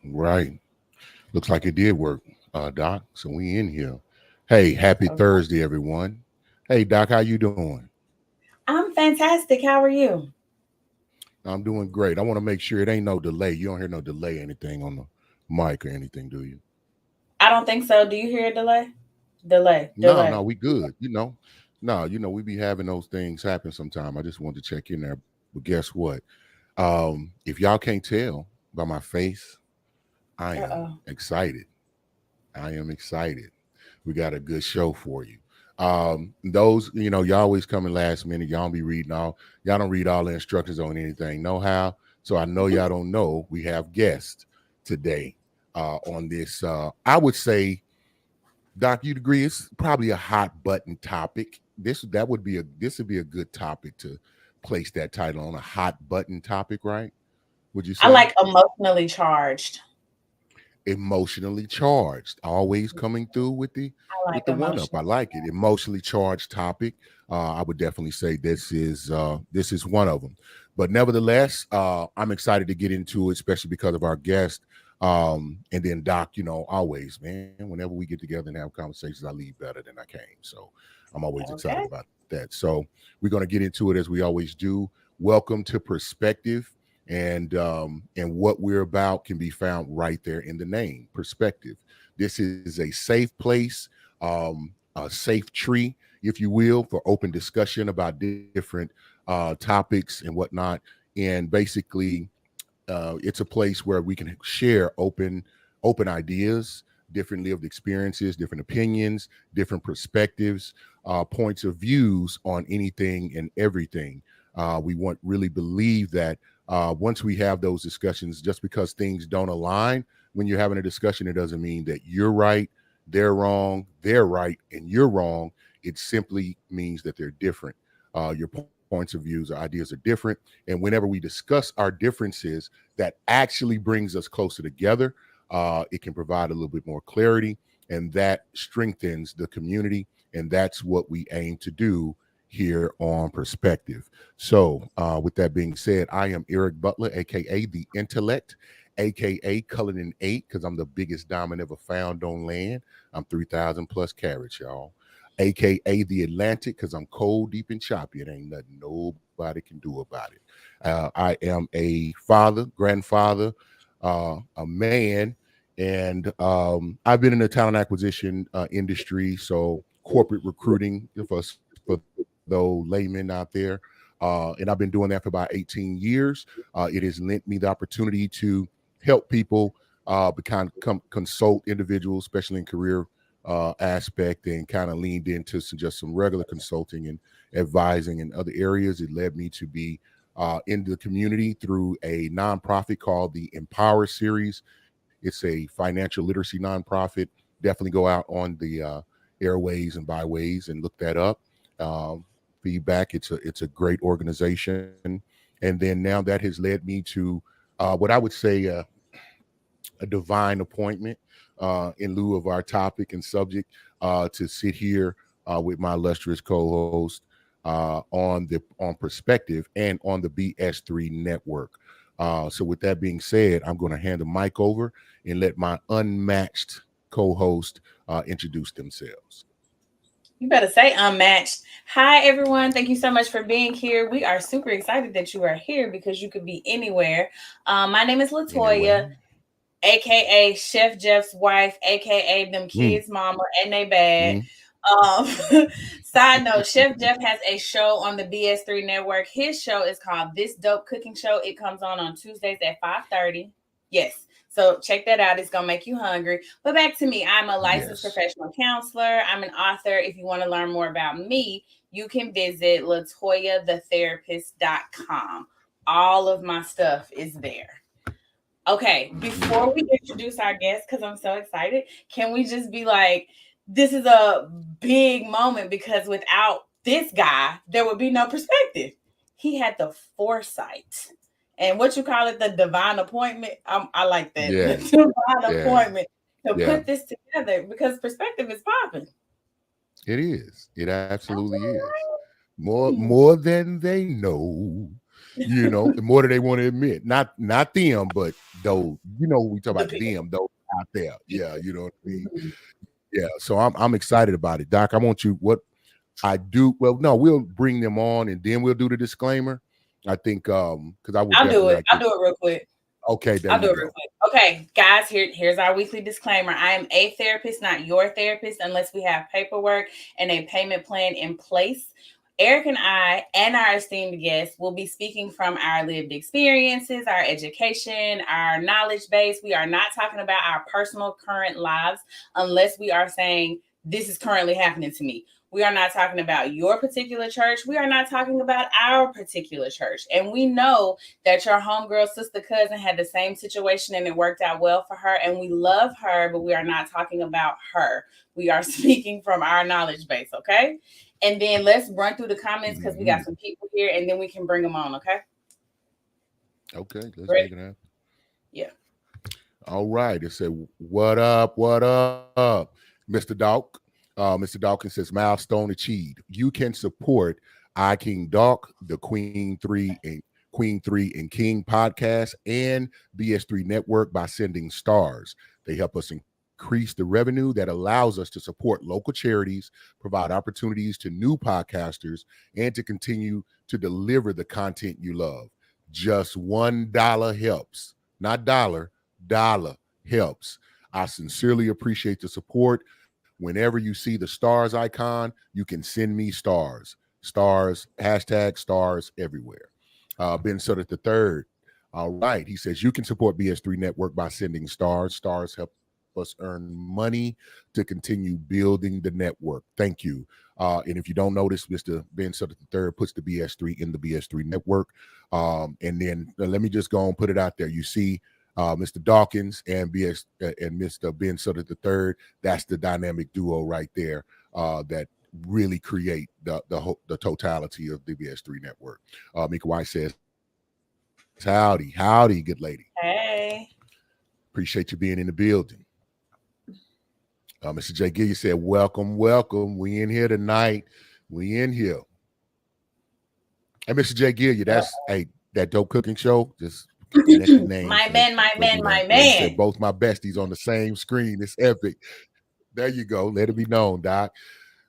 Right. Looks like it did work, Doc. So we in here. Hey, happy Okay. Thursday, everyone. Hey, Doc, how you doing? I'm fantastic. How are you? I'm doing great. I want to make sure it ain't no delay. You don't hear no delay anything on the mic or anything, do you? I don't think so. Do you hear a delay? Delay, No, delay. no, we good. No, we be having those things happen sometime. I just wanted to check in there. But guess what? If y'all can't tell by my face, I am Uh-oh. excited. I am excited. We got a good show for you. Those, y'all always coming last minute. Y'all don't be reading y'all don't read all the instructions on anything, know how. So I know y'all don't know. We have guests today on this. I would say, Doc, you'd agree it's probably a hot button topic. This would be a good topic to place that title on, a hot button topic, right? Would you I say? like emotionally charged. Emotionally charged, always coming through I like with the one up. I emotional. like it. Emotionally charged topic. I would definitely say this is one of them. But nevertheless, I'm excited to get into it, especially because of our guest. And then Doc, always, man, whenever we get together and have conversations, I leave better than I came. So I'm always excited Okay. about that. So we're going to get into it as we always do. Welcome to Perspective, and what we're about can be found right there in the name, perspective. This is a safe place, a safe tree, if you will, for open discussion about different topics and whatnot. And basically, it's a place where we can share open ideas, different lived experiences, different opinions, different perspectives, points of views on anything and everything. We want really believe that once we have those discussions, just because things don't align when you're having a discussion, it doesn't mean that you're right, they're right, and you're wrong. It simply means that they're different. Your points of views or ideas are different. And whenever we discuss our differences, that actually brings us closer together. It can provide a little bit more clarity, and that strengthens the community. And that's what we aim to do here on Perspective. So, with that being said, I am Eric Butler, aka The Intellect, aka Cullinan 8, because I'm the biggest diamond ever found on land. I'm 3,000 plus carats, y'all. AKA the Atlantic, because I'm cold, deep, and choppy. It ain't nothing nobody can do about it. I am a father, grandfather, a man, and I've been in the talent acquisition industry, so corporate recruiting for those laymen out there. And I've been doing that for about 18 years. It has lent me the opportunity to help people consult individuals, especially in career aspect, and kind of leaned into just some regular consulting and advising in other areas. It led me to be in the community through a nonprofit called the Empower Series. It's a financial literacy nonprofit. Definitely go out on the airways and byways and look that up. Um, Feedback. It's a great organization, and then now that has led me to what I would say a divine appointment in lieu of our topic and subject to sit here with my illustrious co-host on Perspective and on the BS3 network. So with that being said, I'm going to hand the mic over and let my unmatched co-host introduce themselves. You better say unmatched. Hi, everyone. Thank you so much for being here. We are super excited that you are here because you could be anywhere. My name is Latoya, Anyway. aka Chef Jeff's wife, aka them Mm, kids' mama, and they bad. mm. Um, Side note, Chef Jeff has a show on the BS3 network. His show is called This Dope Cooking Show. It comes on Tuesdays at 5:30. Yes. So check that out. It's gonna make you hungry. But back to me. I'm a licensed Yes. professional counselor. I'm an author. If you want to learn more about me, you can visit latoyathetherapist.com. All of my stuff is there. Okay, before we introduce our guest, because I'm so excited, can we just be like, this is a big moment because without this guy, there would be no perspective. He had the foresight and what you call it, the divine appointment. I like that. The Yeah. divine Yeah. appointment to Yeah. put this together because perspective is popping. It is. It absolutely is. Absolutely More right. more than they know. The more that they want to admit. Not them, but those, we talk The about people. them, those out there. Yeah, you know what I mean? Mhm. Yeah. So I'm excited about it. Doc, I want you what I do. Well, no, we'll bring them on and then we'll do the disclaimer. I think because I would I'll do definitely it. like to. I'll do it real quick. Okay, there I'll you do it real go. quick. Okay, guys, here's our weekly disclaimer. I am a therapist, not your therapist, unless we have paperwork and a payment plan in place. Eric and I and our esteemed guests will be speaking from our lived experiences, our education, our knowledge base. We are not talking about our personal current lives unless we are saying this is currently happening to me. We are not talking about your particular church. We are not talking about our particular church. And we know that your homegirl, sister, cousin had the same situation and it worked out well for her. And we love her, but we are not talking about her. We are speaking from our knowledge base, okay? And then let's run through the comments because we got Mhm. some people here and then we can bring them on, okay? Okay, let's Ready? make it happen. Yeah. All right. It said, "What up? What up, Mr. Doc?" Mr. Dawkins says, "Milestone achieved. You can support I King Doc, the Queen 3 and King podcast, and BS3 Network by sending stars. They help us increase the revenue that allows us to support local charities, provide opportunities to new podcasters, and to continue to deliver the content you love. Just $1 helps, not dollar helps. I sincerely appreciate the support. Whenever you see the stars icon, you can send me stars. Stars, hashtag stars everywhere. Ben Sutter the third. All right. He says you can support BS3 Network by sending stars. Stars help us earn money to continue building the network. Thank you. And if you don't notice, Mr. Ben Sutter the third puts the BS3 in the BS3 Network. And then let me just go and put it out there. You see Mr. Dawkins and Mr. Ben Sutter the third. That's the dynamic duo right there that really create the totality of the BS3 network. Mika White says, howdy, good lady. Hey. Appreciate you being in the building. Mr. J. Gilliam said, welcome. We in here tonight. We in here. And Mr. J. Gilliam, that's that dope cooking show. Just and that's the name My for man, my you man, know. my Yeah, he said man. both my besties on the same screen. It's epic. There you go. Let it be known, Doc.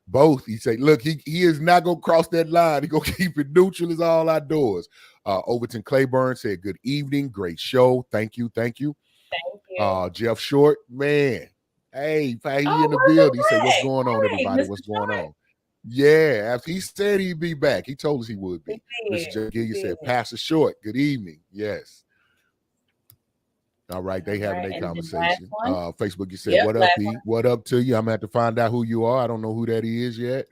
Both. He said, look, he is not gonna cross that line. He gonna keep it neutral as all outdoors. Overton Claiborne said, good evening, great show. Thank you. Thank you. Jeff Short, man. Hey, he Oh, in the where's building. He the said, what's way? going on, Hey, everybody? Mr. What's going Short. on? Yeah, after he said he'd be back. He told us he would He be. Mr. did. J. He Gilliam did. said, Pastor Short, good evening. Yes. All right, All they having right. a And then last conversation. one. Facebook, you said, Yep, what up, last one. P? What up to you? I'm gonna have to find out who you are. I don't know who that is yet.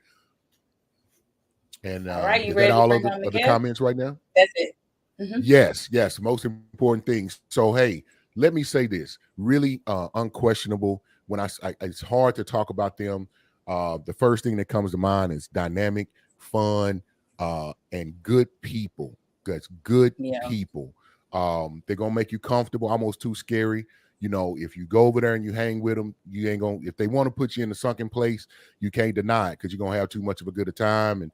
And All right. You is that ready to all bring of on the the guest? comments right now? That's it. Mm-hmm. Yes, most important thing. So, hey, let me say this: really unquestionable. It's hard to talk about them. The first thing that comes to mind is dynamic, fun, and good people. That's good Yeah. people. They're gonna make you comfortable, almost too scary. If you go over there and you hang with them, you ain't gonna. If they want to put you in a sunken place, you can't deny it because you're gonna have too much of a good a time, and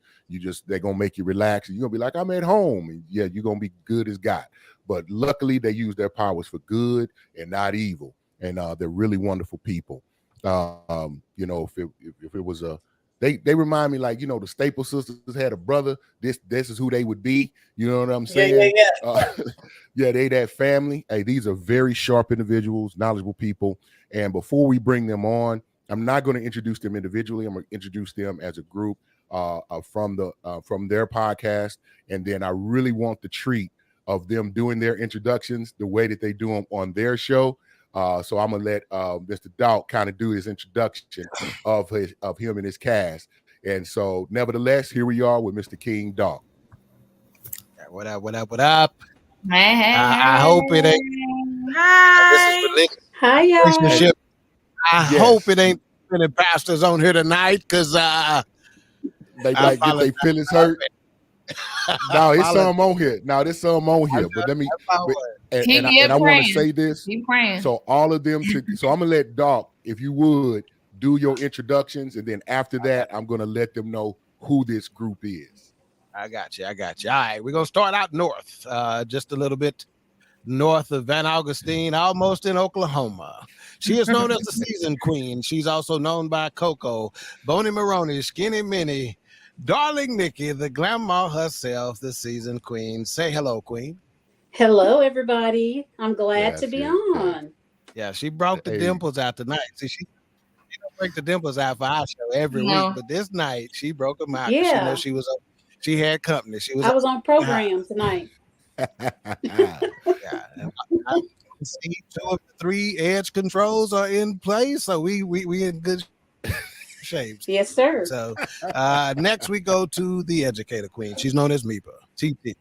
they're gonna make you relax, and you're gonna be like, I'm at home, and yeah, you're gonna be good as God. But luckily, they use their powers for good and not evil, and they're really wonderful people. If it was a they remind me like the Staple Sisters had a brother. This is who they would be. You know what I'm Yeah, yeah, saying? yeah. Yeah, they that family. Hey, these are very sharp individuals, knowledgeable people. And before we bring them on, I'm not going to introduce them individually. I'm going to introduce them as a group from their podcast, and then I really want the treat of them doing their introductions the way that they do them on their show. So I'm gonna let Mr. Doc kind of do his introduction of him and his cast. And so, nevertheless, here we are with Mr. King Doc. What up? What up? What up? Hey, hey, I hope it ain't. hey. This is Hi. Hi, y'all. relationship. I hope it Yes, ain't any pastors on here tonight because I they might get apologize. their feelings hurt. I No, it's apologize. some on here. Now there's some on I here, but let me. But, Keep and I want to praying. say this. Keep praying. So all of them. So I'm gonna let Doc, if you would, do your introductions, and then after that, I'm gonna let them know who this group is. I got you. All right, we're gonna start out north, just a little bit north of Van Augustine, almost in Oklahoma. She is known as the season queen. She's also known by Coco, Boney Maroney, Skinny Minnie, Darling Nikki, the grandma herself, the season queen. Say hello, queen. Hello, everybody. I'm glad to That's be it. on. Yeah, she brought the Hey. dimples out tonight. See, she don't break the dimples out for our show every week, but this night she broke them out. Yeah. She knows she had company. I was on program tonight. Yeah, and I see 2 of the 3 edge controls are in place, so we in good shape. Yes, sir. So next we go to the educator queen. She's known as Meepa, TT.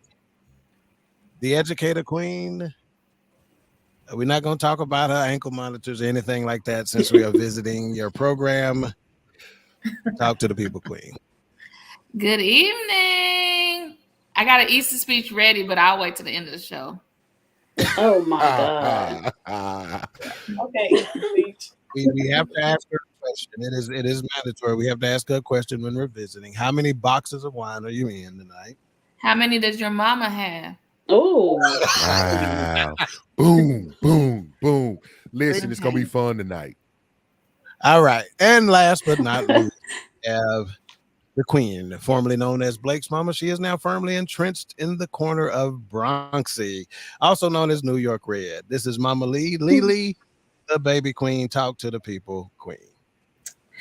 The educator queen. We're not going to talk about her ankle monitors or anything like that since we are visiting your program. Talk to the people, queen. Good evening. I got an Easter speech ready, but I'll wait till the end of the show. Oh my God. Okay. We have to ask her a question. It is mandatory. We have to ask her a question when we're visiting. How many boxes of wine are you in tonight? How many does your mama have? Oh. Wow. Boom, boom, boom. Listen, it's going to be fun tonight. All right. And last but not least, we have the queen, formerly known as Blake's mama. She is now firmly entrenched in the corner of Bronxy, also known as New York Red. This is Mama Lee, the baby queen. Talk to the people, queen.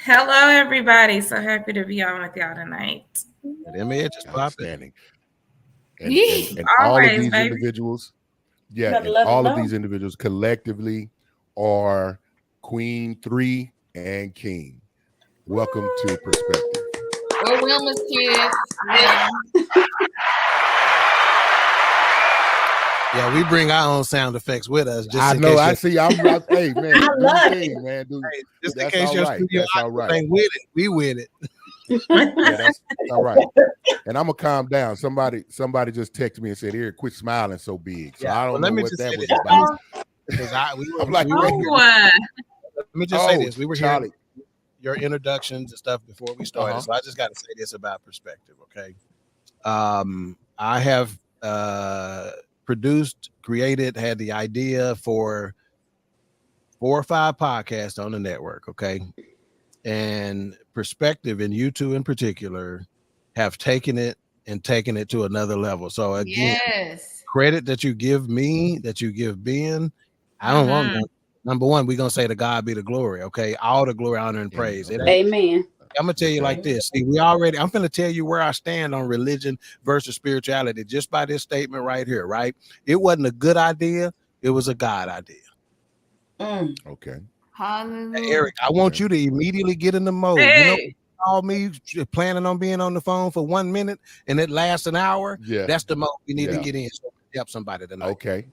Hello, everybody. So happy to be on with y'all tonight. Just outstanding. And all Always, of these baby. individuals, of these individuals collectively are Queen 3 and King. Welcome to Perspective. We're Wilma's kids. Yeah, we bring our own sound effects with us. Just I know. I see. I'm right. Hey, man. I love it, man. Dude, just in that's case all your right. studio That's all right. ain't with it. We with it. Yeah, that's all right. And I'm gonna calm down. Somebody just texted me and said, "Here, quit smiling so big." So I don't know what that was about. Because I'm like, let me just say this. We were Charlie. hearing your introductions and stuff before we started. So I just got to say this about perspective, okay? I have produced, created, had the idea for 4 or 5 podcasts on the network, okay? And Perspective, and you two in particular, have taken it to another level. So again, credit that you give me, that you give Ben. I don't want none. Number one, we're gonna say to God be the glory, okay? All the glory, honor, and praise. Amen. I'm gonna tell you like this. See, I'm gonna tell you where I stand on religion versus spirituality just by this statement right here, right? It wasn't a good idea, it was a God idea. Okay. Eric, I want you to immediately get in the mode. You know, call me planning on being on the phone for 1 minute and it lasts an hour. Yeah. That's the mode we need to get in so we can help somebody tonight. Okay.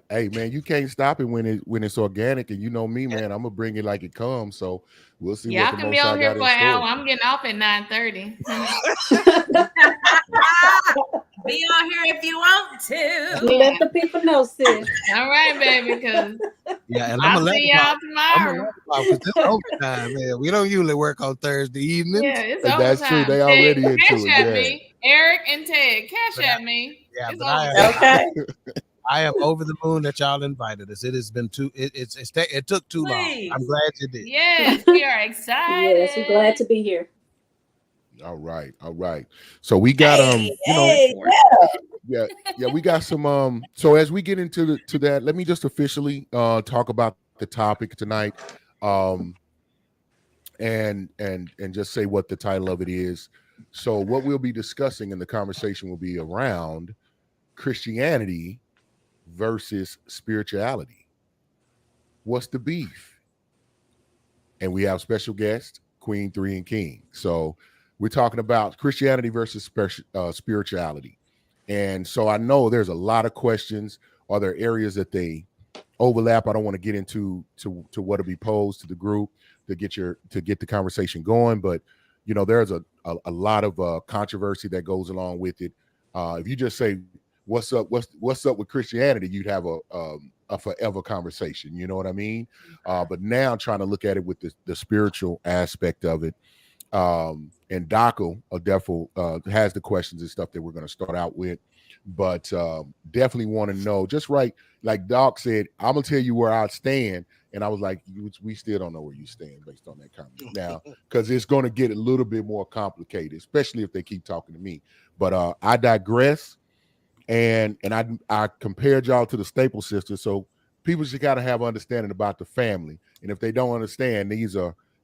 Hey man, you can't stop it when it's organic, and you know me, man. I'm gonna bring it like it comes. So we'll see. Y'all what the can be Most on High here got for in an store. hour. I'm getting off at 9:30. Be on here if you want to. Let the people know, sis. All right, baby. Because and I'll see y'all tomorrow. Because it's overtime, man. We don't usually work on Thursday evenings. Yeah, it's And overtime. that's true. They already into Cash it. at Yeah. me, Eric and Ted. Cash at me. Yeah, it's but Okay. I am over the moon that y'all invited us. It has been it took too long. I'm glad you did. Yes, we are excited. Yes, we're glad to be here. All right. So we got we got some so as we get into that, let me just officially talk about the topic tonight, and just say what the title of it is. So what we'll be discussing in the conversation will be around Christianity versus spirituality. What's the beef? And we have special guest Queen 3 and King. So we're talking about Christianity versus spirituality. And so I know there's a lot of questions. Are there areas that they overlap? I don't want to get into what will be posed to the group to get the conversation going, but you know, there's a lot of controversy that goes along with it. If you just say what's up with Christianity, you'd have a forever conversation. You know what I mean? But now trying to look at it with the spiritual aspect of it. And Doc will definitely has the questions and stuff that we're going to start out with, but definitely want to know, just right, like Doc said, I'm gonna tell you where I stand, and I was like, we still don't know where you stand based on that comment now, because it's going to get a little bit more complicated, especially if they keep talking to me. But I digress, and I compared y'all to the Staple Sisters, so people just got to have understanding about the family, and if they don't understand,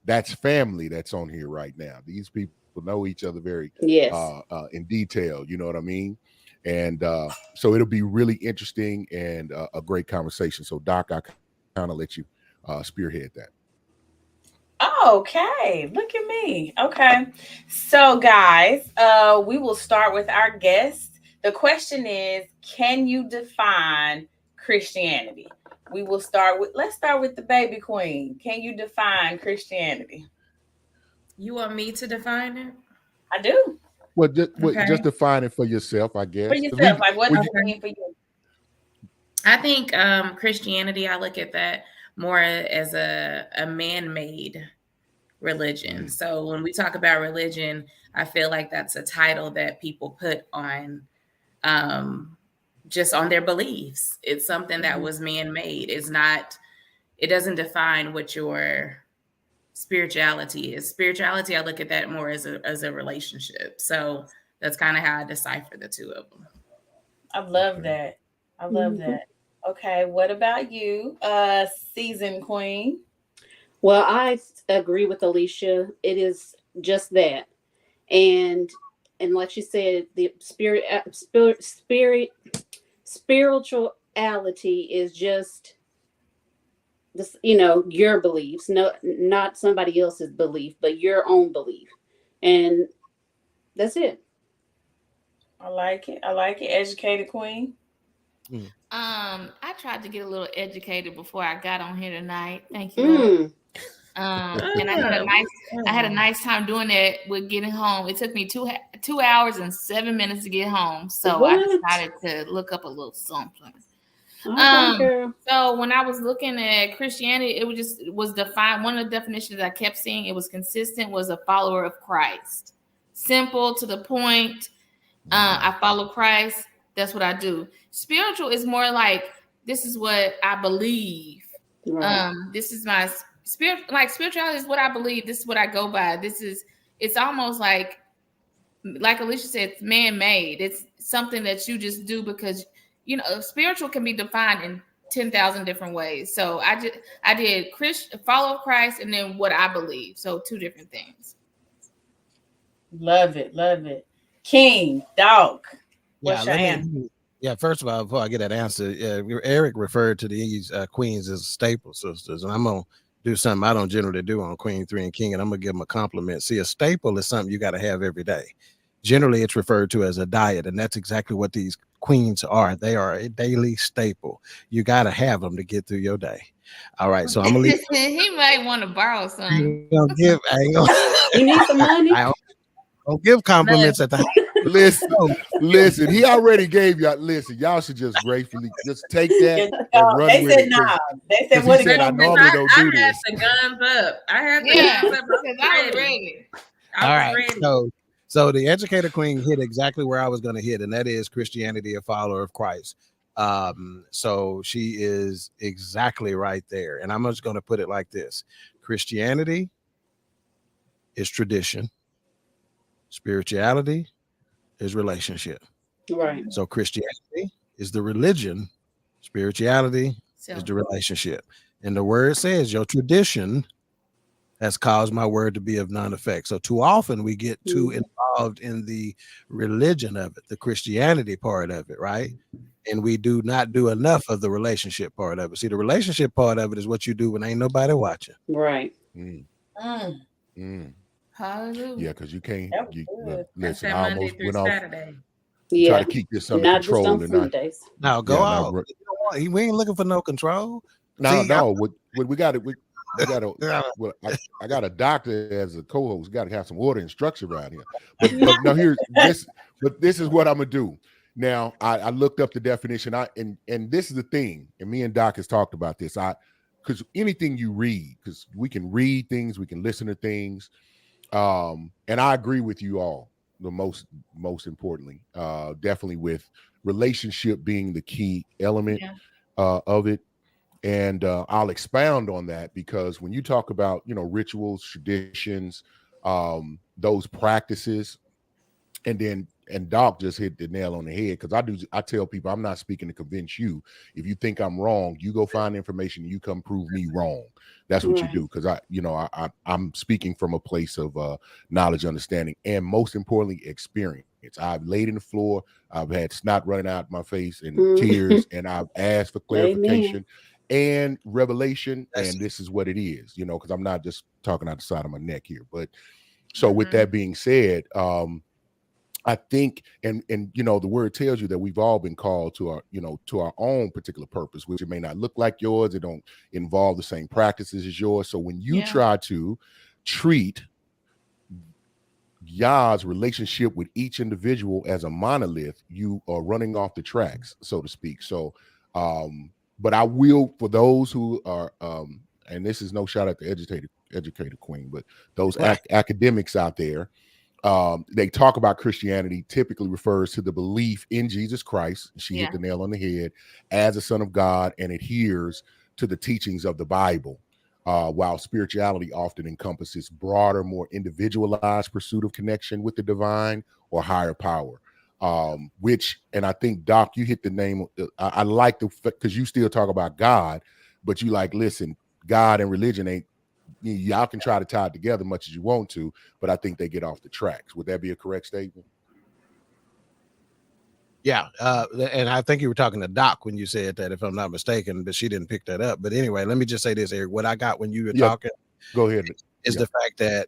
that's family that's on here right now. These people know each other very Yes. in detail, you know what I mean? And so it'll be really interesting and a great conversation. So Doc, I kind of let you spearhead that. Okay, look at me. Okay. So guys, we will start with our guest. The question is, can you define Christianity? Let's start with the baby queen. Can you define Christianity? You want me to define it? I do. Well, Okay. just define it for yourself, I guess. For yourself, like what does Okay. it mean for you? I think Christianity, I look at that more as a man-made religion. Mm. So when we talk about religion, I feel like that's a title that people put on just on their beliefs. It's something that was man-made. It doesn't define what your spirituality is. Spirituality, I look at that more as a relationship. So that's kind of how I decipher the two of them. I love that. I love that. Okay, what about you, seasoned queen? Well, I agree with Alicia. It is just that, and like she said, the spirituality is just this, your beliefs, no, not somebody else's belief, but your own belief, and that's it. I like it. I like it. Educated queen. I tried to get a little educated before I got on here tonight. Thank you, Lord. And I had a nice time doing that with getting home. It took me 2 hours and 7 minutes to get home, so I decided to look up a little something. So when I was looking at Christianity, it was defined. One of the definitions I kept seeing, it was consistent, was a follower of Christ. Simple, to the point. I follow Christ. That's what I do. Spiritual is more like, this is what I believe. Right. This is my spirit. Like, spirituality is what I believe. This is what I go by. It's almost like Alicia said, it's man-made. It's something that you just do because, spiritual can be defined in 10,000 different ways. So I did follow Christ and then what I believe. So two different things. Love it. Love it. King, Doc. What's your answer? Yeah, first of all, before I get that answer, Eric referred to these queens as staple sisters, and I'm going to do something I don't generally do on Queen, 3, and King, and I'm going to give them a compliment. See, a staple is something you got to have every day. Generally, it's referred to as a diet, and that's exactly what these queens are. They are a daily staple. You got to have them to get through your day. All right, so I'm going to leave. He might want to borrow some. You need some money? I'll give compliments at the Listen, he already gave y'all. Listen, y'all should just gratefully just take that and run they with said it. nah. They said what said, I normally don't do this. I had the guns up. I was ready. All right. Ready. So the educator queen hit exactly where I was going to hit, and that is Christianity, a follower of Christ. So she is exactly right there. And I'm just going to put it like this. Christianity is tradition. Spirituality is relationship. Right. So Christianity is the religion. Spirituality is the relationship. And the word says your tradition has caused my word to be of none effect. So too often we get too involved in the religion of it, the Christianity part of it, right? And we do not do enough of the relationship part of it. See, the relationship part of it is what you do when ain't nobody watching. Right. Hallelujah. Yeah, because you can't. Listen, I almost went off. Saturday. Try to keep this under not control. Just on food days. Now go out. We ain't looking for no control. No. We got it. I got a doctor as a co-host. Got to have some order and structure around here. But now this is what I'm gonna do. Now I looked up the definition. And this is the thing. And me and Doc has talked about this. Because anything you read, because we can read things, we can listen to things. And I agree with you all. The most importantly, definitely with relationship being the key element of it. And I'll expound on that, because when you talk about, rituals, traditions, those practices, and Doc just hit the nail on the head, because I tell people, I'm not speaking to convince you. If you think I'm wrong, you go find information and you come prove me wrong. That's what you do, because I'm speaking from a place of knowledge, understanding, and most importantly, experience. I've laid in the floor, I've had snot running out my face and tears, and I've asked for clarification and revelation, and this is what it is, because I'm not just talking out the side of my neck here. But so with that being said, I think, and the word tells you that we've all been called to our own particular purpose, which it may not look like yours. It don't involve the same practices as yours. So when you try to treat Yah's relationship with each individual as a monolith, you are running off the tracks, so to speak. So, but I will, for those who are, and this is no shot at the educated queen, but those academics out there, they talk about Christianity typically refers to the belief in Jesus Christ. She hit the nail on the head, as a son of God, and adheres to the teachings of the Bible. While spirituality often encompasses broader, more individualized pursuit of connection with the divine or higher power. Which, and I think, Doc, you hit the name. I like because you still talk about God, but you like, listen, God and religion ain't, y'all can try to tie it together much as you want to, but I think they get off the tracks. Would that be a correct statement? Yeah. And I think you were talking to Doc when you said that, if I'm not mistaken, but she didn't pick that up. But anyway, let me just say this, Eric. What I got when you were talking, go ahead, is the fact that,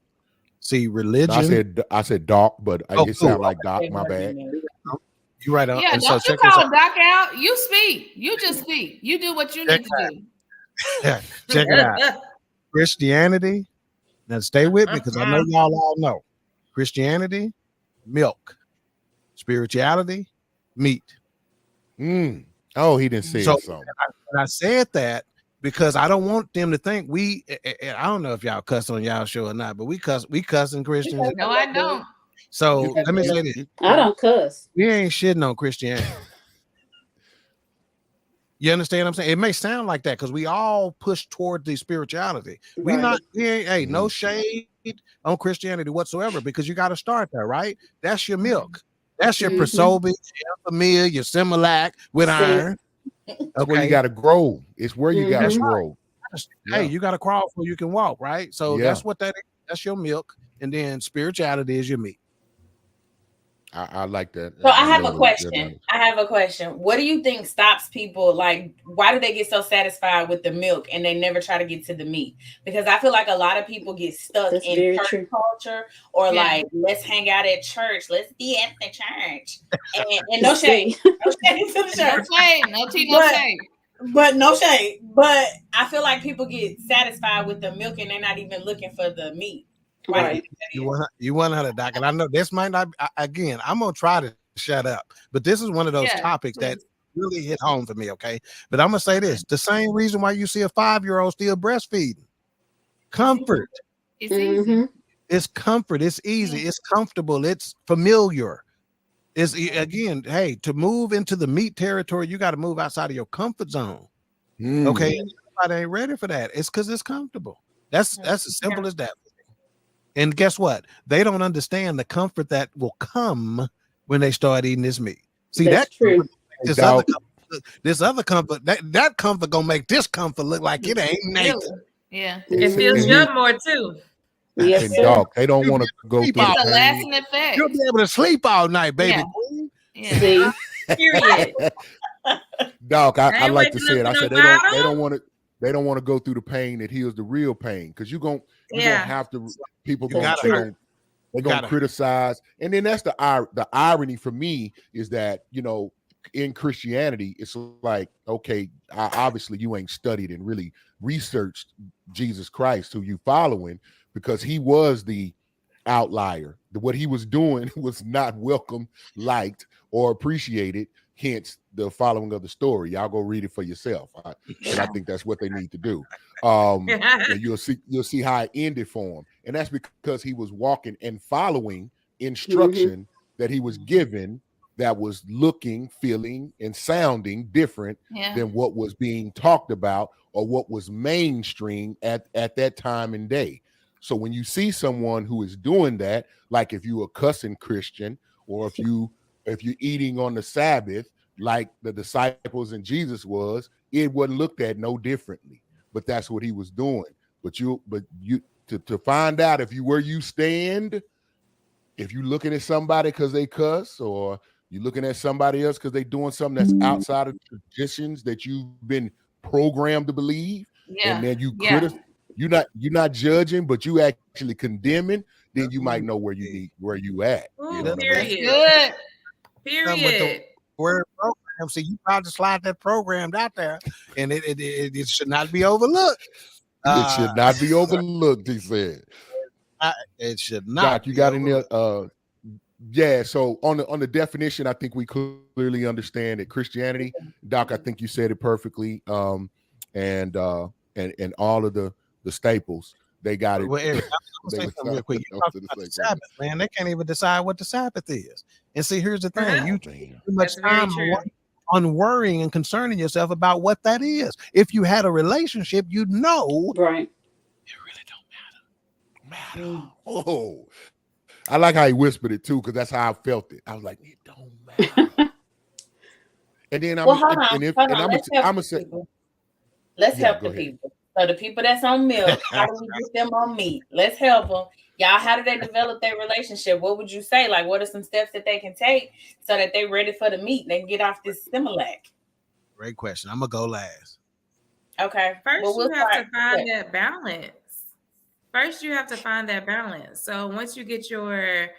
see, religion. So I said Doc, but it sounded like Doc. My bad. You're right on. Yeah, and don't so you call Doc out. You speak. You just speak. You do what you need to do. Check it out. Christianity. Now stay with me, because I know y'all all know. Christianity, milk. Spirituality, meat. Oh, he didn't say something. And I said that because I don't want them to think I don't know if y'all cuss on y'all show or not, but we cussing Christians. No, I don't. So let me say this. I don't cuss. We ain't shitting on Christianity. You understand what I'm saying? It may sound like that because we all push toward the spirituality. Right. No shade on Christianity whatsoever, because you got to start there, right? That's your milk. That's your prosobic, your familiar, your Similac with iron. That's where you got to grow. It's where you got to grow. Hey, you got to crawl before you can walk, right? So that's what that is. That's your milk. And then spirituality is your meat. I like that. So I have a question. What do you think stops people? Like, why do they get so satisfied with the milk and they never try to get to the meat? Because I feel like a lot of people get stuck in church culture, or like, let's hang out at church. Let's be at the church. And no shade. No shade to the church. No shade. No tea, no shade. But no shade. But I feel like people get satisfied with the milk and they're not even looking for the meat. Right. You 100, Doc. And I know this might not, again, I'm going to try to shut up, but this is one of those topics that really hit home for me. Okay. But I'm going to say this, the same reason why you see a 5-year-old still breastfeeding. Comfort. It's easy. It's comfort. It's easy. It's comfortable. It's familiar. It's, again, hey, to move into the meat territory, you got to move outside of your comfort zone. Okay. Everybody ain't ready for that. It's because it's comfortable. That's as simple as that. And guess what? They don't understand the comfort that will come when they start eating this meat. See, that's true. This other comfort, that comfort gonna make this comfort look like it ain't Nathan. Yeah, it feels good more too. Yes, and Doc, they don't want to go through the lasting effect. You'll be able to sleep all night, baby. Yeah. See? Period. Doc, I like to say it. I said they don't want to go through the pain that heals the real pain, because you're gonna have to. People they're gonna criticize, and then that's the irony for me is that in Christianity it's like, okay, obviously you ain't studied and really researched Jesus Christ who you following, because he was the outlier. What he was doing was not welcome, liked, or appreciated. Hence the following of the story. Y'all go read it for yourself. And I think that's what they need to do. You'll see how it ended for him. And that's because he was walking and following instruction that he was given that was looking, feeling, and sounding different than what was being talked about or what was mainstream at that time and day. So when you see someone who is doing that, like if you a cussing Christian, or if you're eating on the Sabbath, like the disciples and Jesus was, it wasn't looked at no differently. But that's what he was doing. But you to find out if you where you stand, if you're looking at somebody because they cuss, or you're looking at somebody else because they're doing something that's outside of traditions that you've been programmed to believe, and then you you're not judging, but you actually condemning, then you might know where you at. Ooh, You know what I mean? period. Period. With the word program, so you probably slide that programmed out there, and it should not be overlooked. It should not be overlooked, he said. It should not. Doc, you got in there? Yeah. So on the definition, I think we clearly understand that Christianity. Doc, I think you said it perfectly. And all of the staples, they got it. Well, Eric, I'm gonna say something real quick. You talk about the Sabbath, man. They can't even decide what the Sabbath is. And see, here's the thing: you too much time on worrying and concerning yourself about what that is. If you had a relationship, you'd know. Right. It really don't matter. Oh, I like how he whispered it too, because that's how I felt it. I was like, it don't matter. And then let's help the people. So the people that's on milk, how do we get them on meat? Let's help them. Y'all, how do they develop their relationship? What would you say? Like, what are some steps that they can take so that they're ready for the meat? They can get off this Similac. Great question. I'm gonna go last. Okay. First, you have to find that balance. First, you have to find that balance. So once you get your,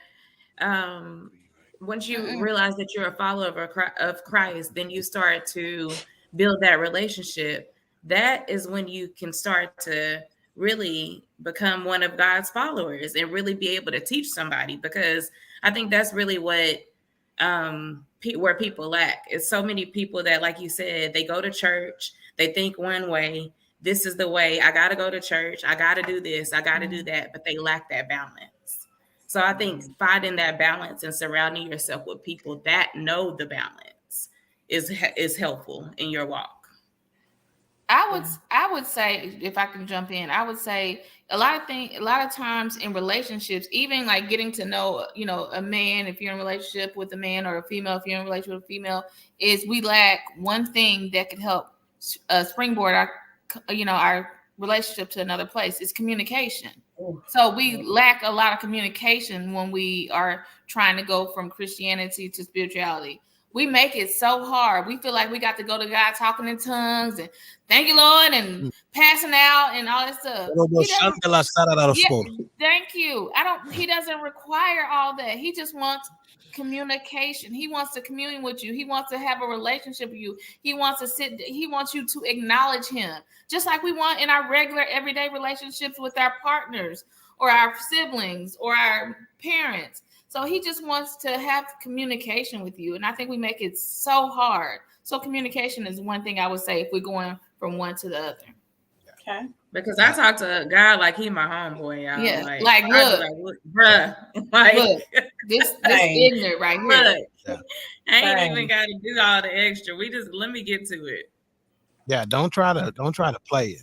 once you realize that you're a follower of Christ, then you start to build that relationship. That is when you can start to really become one of God's followers and really be able to teach somebody, because I think that's really what where people lack. It's so many people that, like you said, they go to church, they think one way, this is the way, I got to go to church, I got to do this, I got to do that, but they lack that balance. So I think finding that balance and surrounding yourself with people that know the balance is helpful in your walk. I would say, if I can jump in, I would say a lot of times in relationships, even like getting to know, a man, if you're in a relationship with a man, or a female, if you're in a relationship with a female, is we lack one thing that could help springboard our relationship to another place, is communication. So we lack a lot of communication when we are trying to go from Christianity to spirituality. We make it so hard. We feel like we got to go to God talking in tongues and thank you, Lord, and passing out and all that stuff. Thank you. He doesn't require all that. He just wants communication. He wants to commune with you. He wants to have a relationship with you. He wants you to acknowledge him. Just like we want in our regular everyday relationships with our partners or our siblings or our parents. So he just wants to have communication with you. And I think we make it so hard. So communication is one thing I would say if we're going from one to the other. Okay. Because I talk to God like he my homeboy, y'all. Yeah. Look, bruh. Like, this ignorant right here. Look, I ain't even got to do all the extra. Let me get to it. Yeah, don't try to play it.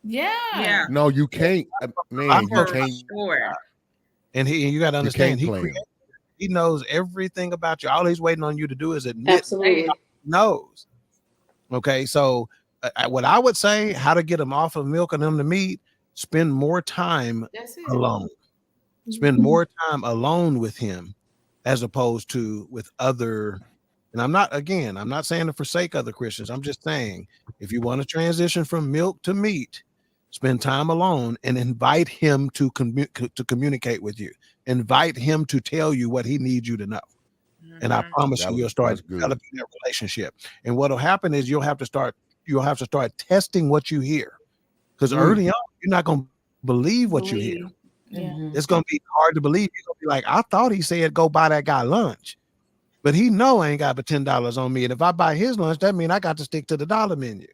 Yeah. No, you can't. Man, you can't. Sure. And you got to understand, he knows everything about you. All he's waiting on you to do is admit he knows. Okay, so what I would say, how to get them off of milk and them to meat, spend more time alone. Spend more time alone with him as opposed to with other. And I'm not saying to forsake other Christians. I'm just saying, if you want to transition from milk to meat, spend time alone and invite him to communicate with you. Invite him to tell you what he needs you to know. And I promise you'll start developing that relationship. And what'll happen is you'll have to start testing what you hear. Because early on, you're not going to believe what you hear. Yeah. It's going to be hard to believe. You're going to be like, I thought he said go buy that guy lunch. But he know I ain't got but $10 on me. And if I buy his lunch, that means I got to stick to the dollar menu.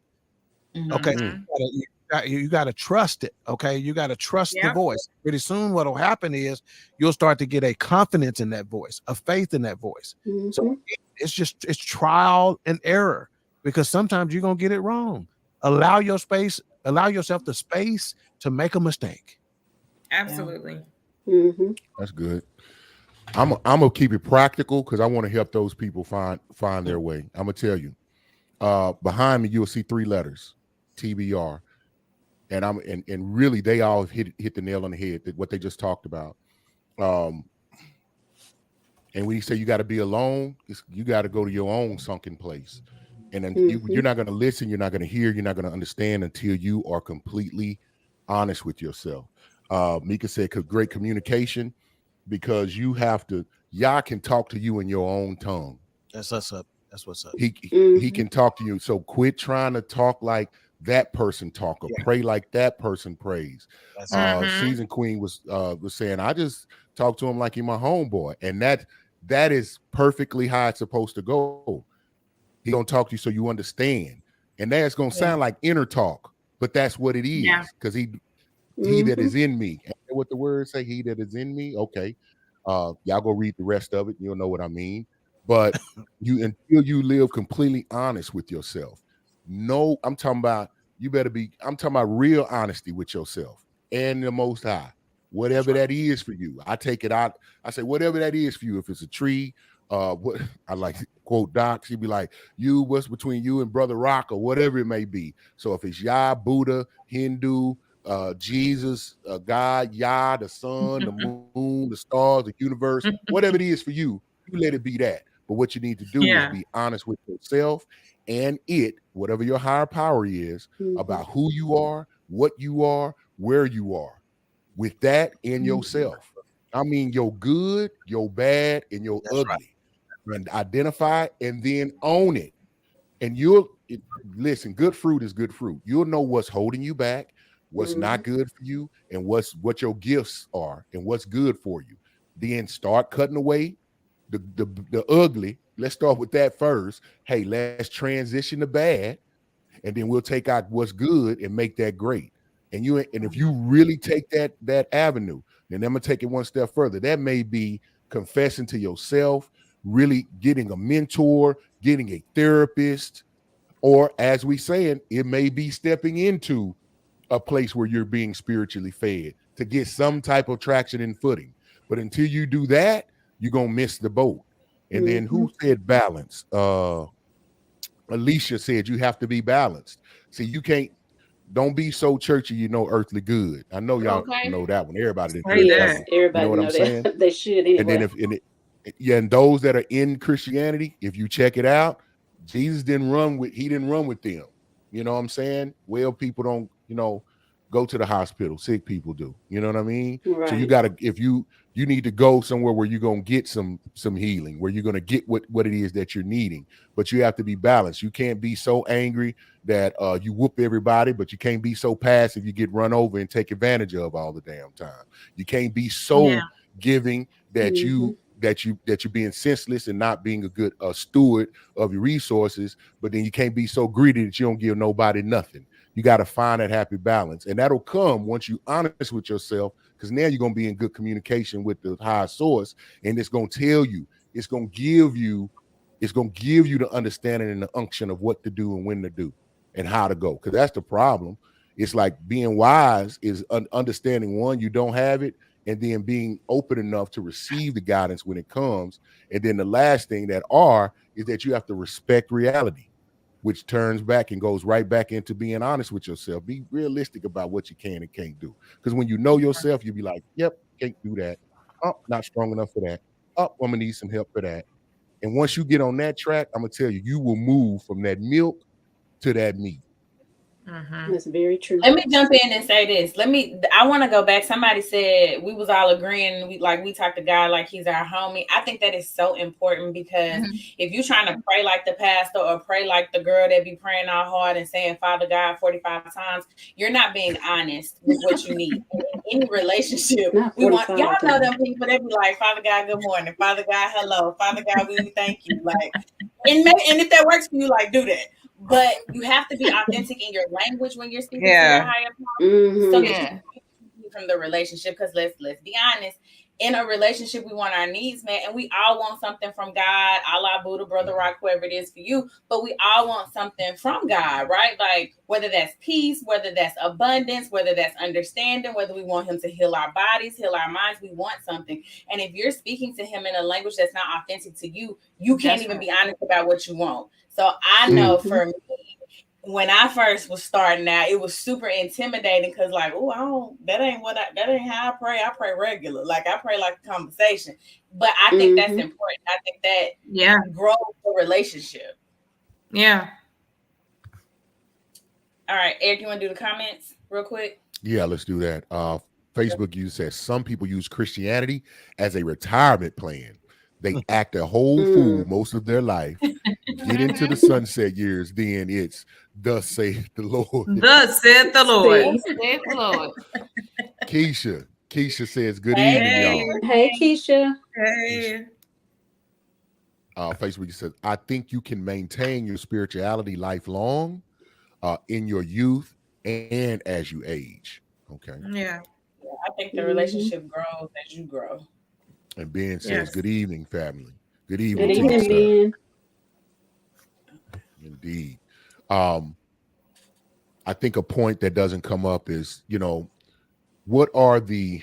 Okay. You You got to trust it. Okay. You got to trust the Yep. voice. Pretty soon what will happen is you'll start to get a confidence in that voice, a faith in that voice. So it's trial and error, because sometimes you're going to get it wrong. Allow yourself the space to make a mistake. Absolutely. That's good. I'm gonna keep it practical because I want to help those people find their way. I'm gonna tell you. Behind me, you'll see 3 letters, TBR, and really they all hit the nail on the head. What they just talked about. And when you say you got to be alone, you got to go to your own sunken place, and then you're not going to listen, you're not going to hear, you're not going to understand until you are completely honest with yourself. Mika said, great communication, because you have to. Yah can talk to you in your own tongue. That's what's up. That's what's up. He can talk to you. So quit trying to talk like that person talk, or pray like that person prays. Season Queen was saying, I just talk to him like he's my homeboy, and that is perfectly how it's supposed to go. He gonna talk to you so you understand, and that's gonna sound like inner talk, but that's what it is, because he that is in me. And what the words say, he that is in me. Okay, y'all go read the rest of it. You'll know what I mean. But until you live completely honest with yourself. No, I'm talking about I'm talking about real honesty with yourself and the Most High. Whatever that is for you. I take it out. I say, whatever that is for you. If it's a tree, what I like to quote Doc, she'd be like, what's between you and Brother Rock, or whatever it may be. So if it's Yah, Buddha, Hindu, Jesus, God, Yah, the sun, the moon, the stars, the universe, whatever it is for you, you let it be that. But what you need to do is be honest with yourself and whatever your higher power is, about who you are, what you are, where you are. With that in yourself. I mean, your good, your bad, and your ugly. Right. And identify and then own it. And listen, good fruit is good fruit. You'll know what's holding you back, what's not good for you, and what your gifts are and what's good for you. Then start cutting away the ugly. Let's start with that first. Hey, let's transition to bad, and then we'll take out what's good and make that great. And if you really take that avenue, then I'm gonna take it one step further. That may be confessing to yourself, really getting a mentor, getting a therapist, or as we saying, it may be stepping into a place where you're being spiritually fed to get some type of traction and footing. But until you do that, you're gonna miss the boat. And then who said balance? Alicia said you have to be balanced. See, you can't. Don't be so churchy, earthly good. I know y'all know that one. Everybody didn't hear that one. Everybody know what I'm saying? They should anyway. And then and those that are in Christianity, if you check it out, Jesus didn't run with them. You know what I'm saying? Well, people don't, go to the hospital. Sick people do. You know what I mean? Right. So you gotta, if you need to go somewhere where you're gonna get some healing, where you're gonna get what it is that you're needing. But you have to be balanced. You can't be so angry that you whoop everybody, but you can't be so passive you get run over and take advantage of all the damn time. You can't be so giving that you're being senseless and not being a good steward of your resources, but then you can't be so greedy that you don't give nobody nothing. You got to find that happy balance, and that'll come once you're honest with yourself, because now you're going to be in good communication with the higher source, and it's going to tell you, it's going to give you the understanding and the unction of what to do and when to do and how to go, because that's the problem. It's like being wise is understanding, one, you don't have it, and then being open enough to receive the guidance when it comes. And then the last thing is that you have to respect reality, which turns back and goes right back into being honest with yourself. Be realistic about what you can and can't do. Because when you know yourself, you'll be like, yep, can't do that. Oh, not strong enough for that. Oh, I'm gonna need some help for that. And once you get on that track, I'm gonna tell you, you will move from that milk to that meat. That's very true. Let me jump in and say this. I want to go back. Somebody said we was all agreeing. We talked to God like he's our homie. I think that is so important, because if you're trying to pray like the pastor or pray like the girl that be praying all hard and saying Father God 45 times, you're not being honest with what you need. In any relationship, we want y'all know them people that be like, Father God, good morning. Father God, hello. Father God, we thank you. Like, and if that works for you, like, do that. but you have to be authentic in your language when you're speaking to Yeah. your higher power, so that Yeah. you can from the relationship. Because let's be honest, in a relationship, we want our needs met, and we all want something from God, Allah, Buddha, Brother Rock, whoever it is for you. But we all want something from God, right? Like whether that's peace, whether that's abundance, whether that's understanding, whether we want Him to heal our bodies, heal our minds. We want something. And if you're speaking to Him in a language that's not authentic to you, you can't even be honest about what you want. So I know for me, when I first was starting out, it was super intimidating because, like, oh, that ain't how I pray. I pray regular, like I pray like a conversation. But I think that's important. I think that grows the relationship. Yeah. All right, Eric, you want to do the comments real quick? Yeah, let's do that. Facebook use says some people use Christianity as a retirement plan. They act a whole fool most of their life, get into the sunset years, then it's thus saith the Lord. Thus saith the Lord. Thus saith the Lord. Keisha says, good evening, y'all. Hey, Keisha. Hey. Facebook says, I think you can maintain your spirituality lifelong, in your youth and as you age. Okay. Yeah. I think the relationship grows as you grow. And Ben says, good evening, family. Good evening. Good evening, Ben. Indeed. I think a point that doesn't come up is, what are the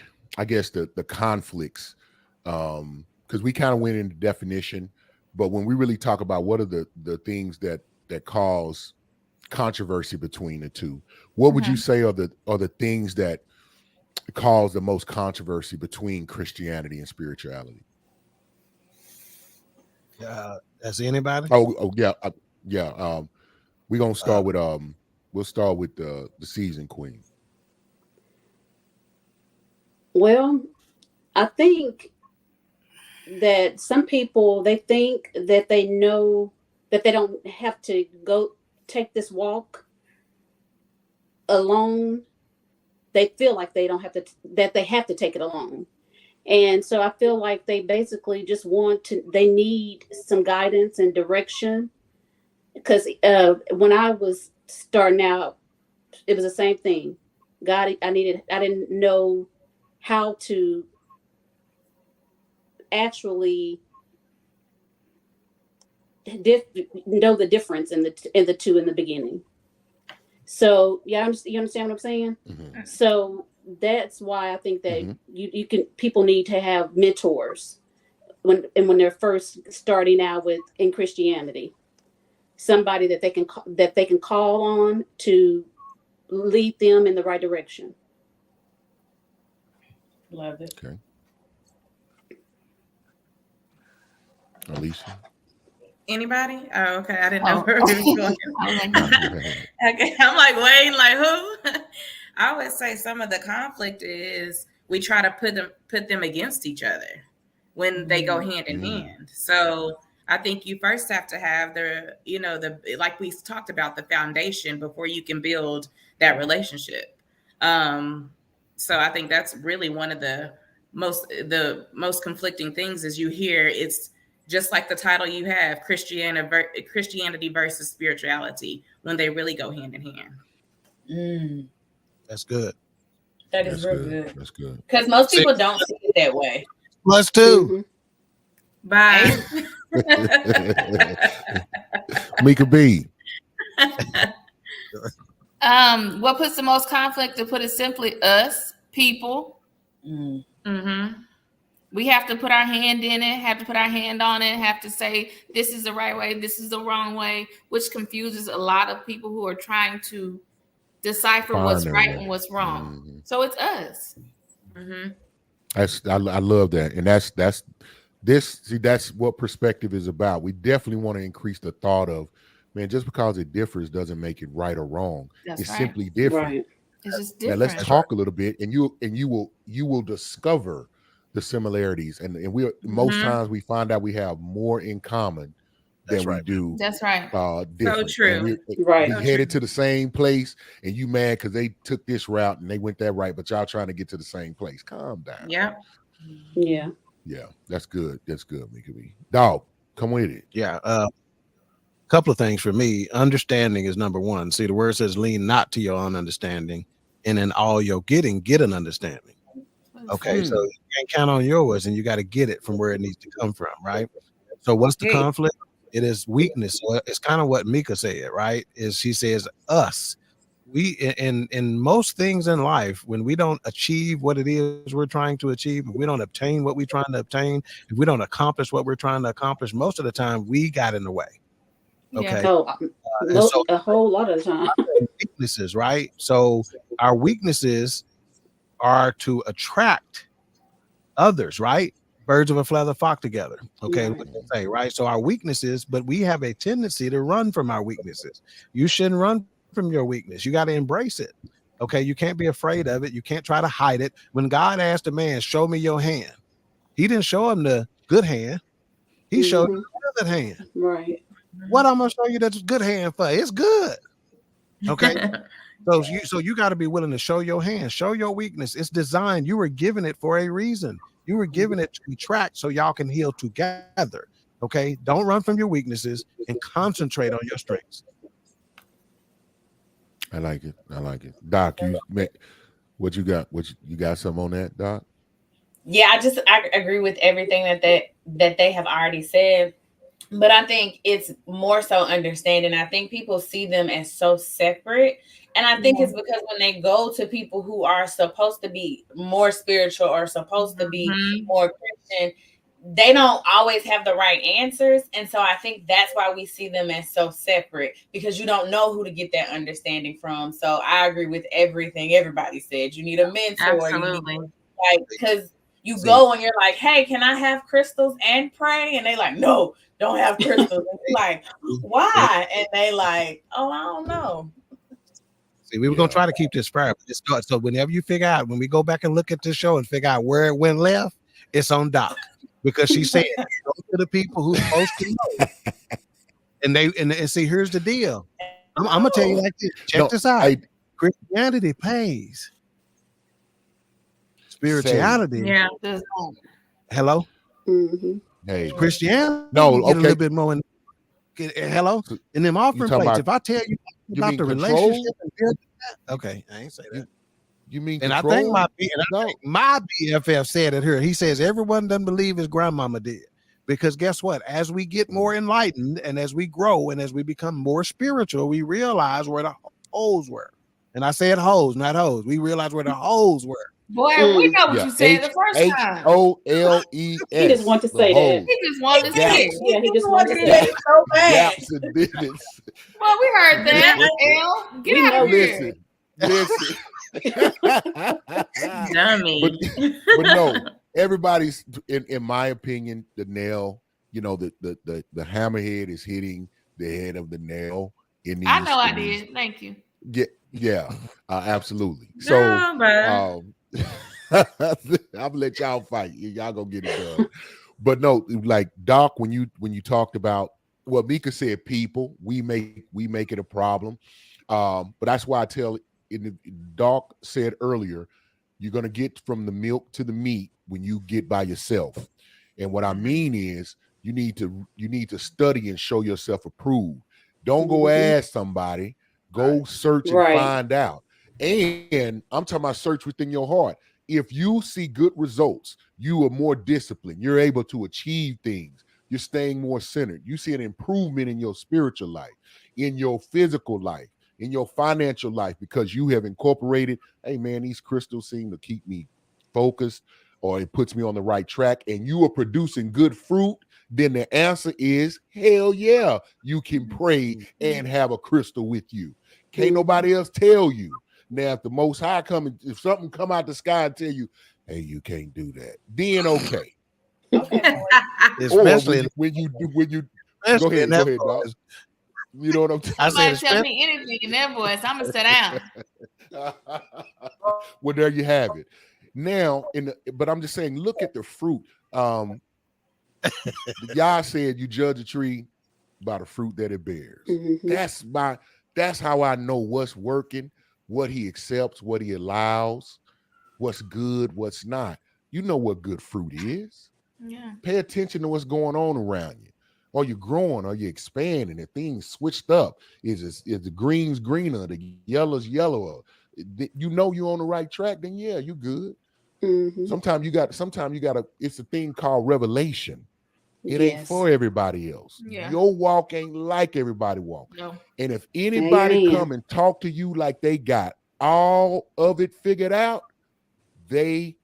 conflicts? Because we kind of went into definition, but when we really talk about what are the things that cause controversy between the two, what would you say are the things that cause the most controversy between Christianity and spirituality? As anybody? Yeah. We're gonna start with we'll start with the seasoned queen. Well, I think that some people, they think that they know that they don't have to go take this walk alone. They feel like they don't have to, that they have to take it alone. And so I feel like they basically just they need some guidance and direction. Because when I was starting out, it was the same thing. God, I didn't know how to actually know the difference in the two in the beginning. So you understand what I'm saying? Mm-hmm. So that's why I think that people need to have mentors when they're first starting out in Christianity. Somebody that they can call on to lead them in the right direction. Love it. Okay. Alicia? Anybody? Oh, okay. I didn't know where we was going. Okay. I'm like, wait, like who? I always say some of the conflict is we try to put them against each other when they go hand in hand. So I think you first have to have like we talked about, the foundation before you can build that relationship. So I think that's really one of the most conflicting things is you hear it's just like the title you have, Christianity versus spirituality, when they really go hand in hand. That's good. That's real good. That's good. Because most people don't see it that way. Plus two. Bye. Mika B. What puts the most conflict, to put it simply, us, people. Mm-hmm. We have to put our hand in it, have to put our hand on it, have to say, this is the right way, this is the wrong way, which confuses a lot of people who are trying to decipher what's right and what's wrong. Mm-hmm. So it's us. Mm-hmm. I love that. And that's what perspective is about. We definitely want to increase the thought of, man, just because it differs doesn't make it right or wrong. It's simply different. Right. It's just different. Now let's talk a little bit, and you will discover the similarities, and we most times we find out we have more in common than we do. That's right. Different. So true. We headed to the same place, and you mad because they took this route and they went that right, but y'all trying to get to the same place. Calm down. Yeah. Yeah. That's good. That's good, Mika B. Dog, come with it. Yeah. couple of things for me. Understanding is number one. See, the word says lean not to your own understanding, and in all your getting, get an understanding. Okay, so you can't count on yours, and you got to get it from where it needs to come from, right? So what's the conflict? It is weakness. So it's kind of what Mika said, right? Is she says us. We in most things in life, when we don't achieve what it is we're trying to achieve, if we don't obtain what we're trying to obtain, if we don't accomplish what we're trying to accomplish, most of the time we got in the way. Okay. Yeah. So a whole lot of the time. Weaknesses, right? So our weaknesses are to attract others, right? Birds of a feather flock together. Okay, what they say, right? So our weaknesses, but we have a tendency to run from our weaknesses. You shouldn't run from your weakness. You got to embrace it. Okay, you can't be afraid of it. You can't try to hide it. When God asked a man, "Show me your hand," He didn't show him the good hand. He showed him the other hand. Right. What I'm gonna show you that's good hand for? It's good. Okay. So you got to be willing to show your hand, show your weakness. It's designed. You were given it for a reason. You were given it to attract so y'all can heal together. Okay. Don't run from your weaknesses and concentrate on your strengths. I like it. I like it. Doc, what you got? You got something on that, Doc? Yeah, I agree with everything that they have already said. But I think it's more so understanding. I think people see them as so separate. And I think it's because when they go to people who are supposed to be more spiritual or supposed to be more Christian, they don't always have the right answers. And so I think that's why we see them as so separate, because you don't know who to get that understanding from. So I agree with everything everybody said. You need a mentor. Absolutely. Because you go and you're like, hey, can I have crystals and pray? And they like, no, don't have crystals. And you're like, why? And they like, oh, I don't know. See, we were gonna try to keep this fair, but so whenever you figure out, when we go back and look at the show and figure out where it went left, it's on Doc, because she said go to the people who's supposed to know. And see, here's the deal. I'm gonna tell you like this. Check this out. Christianity pays. Spirituality. Yeah. Hello. Hey, Christianity. No, get a little bit more. Hello. In them offering plates. If I tell you about the relationship, okay, I ain't say that. You mean? And control? I think my BFF said it here. He says everyone doesn't believe his grandmama did, because guess what? As we get more enlightened and as we grow and as we become more spiritual, we realize where the holes were. And I said holes, not hoes. We realize where the holes were. Boy, we know what you said the first time. HOLES. He just want to say that. He just wanted to say it. Yeah, he just wanted to say it so bad. Well, we heard that. L, get out of here. Listen. Dummy. But no, everybody's in my opinion, the nail, the hammerhead is hitting the head of the nail. I know I did. Thank you. Yeah, absolutely. So I'm gonna let y'all fight. Y'all gonna get it done. But no, like Doc, when you talked about what Mika said, people, we make it a problem. But that's why I tell. Doc said earlier, you're gonna get from the milk to the meat when you get by yourself. And what I mean is, you need to study and show yourself approved. Don't go ask somebody. Go search and find out. And I'm talking about search within your heart. If you see good results, you are more disciplined. You're able to achieve things. You're staying more centered. You see an improvement in your spiritual life, in your physical life, in your financial life, because you have incorporated, hey man, these crystals seem to keep me focused, or it puts me on the right track, and you are producing good fruit, then the answer is hell yeah, you can pray and have a crystal with you. Can't nobody else tell you. Now, if the Most High if something come out the sky and tell you, hey, you can't do that, then okay. Especially when you go ahead, Doc. You know what I'm saying? Somebody tell me anything in that voice, I'm gonna sit down. Well, there you have it. Now, but I'm just saying, look at the fruit. Yah said you judge a tree by the fruit that it bears. That's how I know what's working, what he accepts, what he allows, what's good, what's not. You know what good fruit is. Yeah. Pay attention to what's going on around you. Are you growing? Are you expanding? The things switched up? Is the green's greener, the yellow's yellower? You know you're on the right track, then yeah, you good. Sometimes you got it's a thing called revelation. It ain't for everybody else. Yeah. Your walk ain't like everybody walk. No. And if anybody come and talk to you like they got all of it figured out, they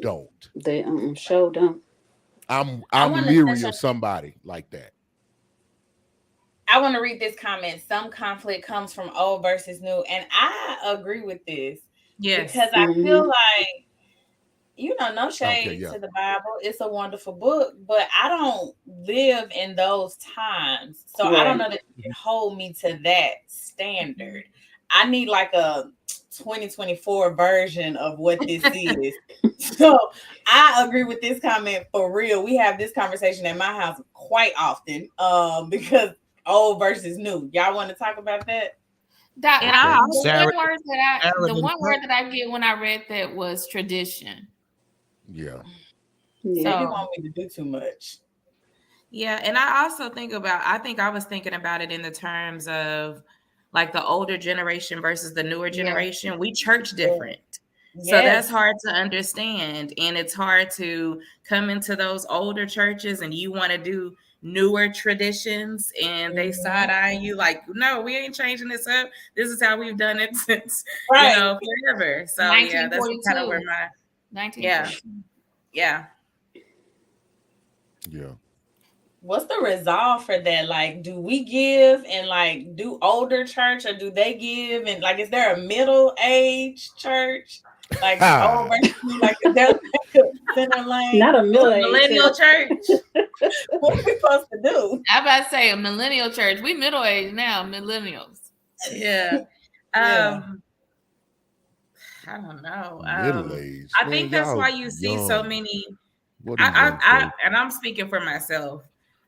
don't. They sure don't. I'm leery of somebody like that. I want to read this comment. Some conflict comes from old versus new. And I agree with this. Yes. Because I feel like, no shade to the Bible. It's a wonderful book, but I don't live in those times. So I don't know that you can hold me to that standard. I need like a 2024 version of what this is. So I agree with this comment for real. We have this conversation at my house quite often because old versus new. Y'all want to talk about that? The one word that I get when I read that was tradition. Yeah. So you want me to do too much. Yeah, and I also I was thinking about it in the terms of like the older generation versus the newer generation. Yeah. We church different. Yes. So that's hard to understand. And it's hard to come into those older churches and you want to do newer traditions and they side-eye you like, no, we ain't changing this up. This is how we've done it since, forever. So yeah, that's kind of where my 1942. Yeah. What's the resolve for that? Like, do we give and like do older church, or do they give and like is there a middle age church? Like like is there like a center lane? Not a millennial church. What are we supposed to do? I'm about to say a millennial church. We middle age now, millennials. Yeah. I don't know. Middle age. I think that's why you see so many. And I'm speaking for myself.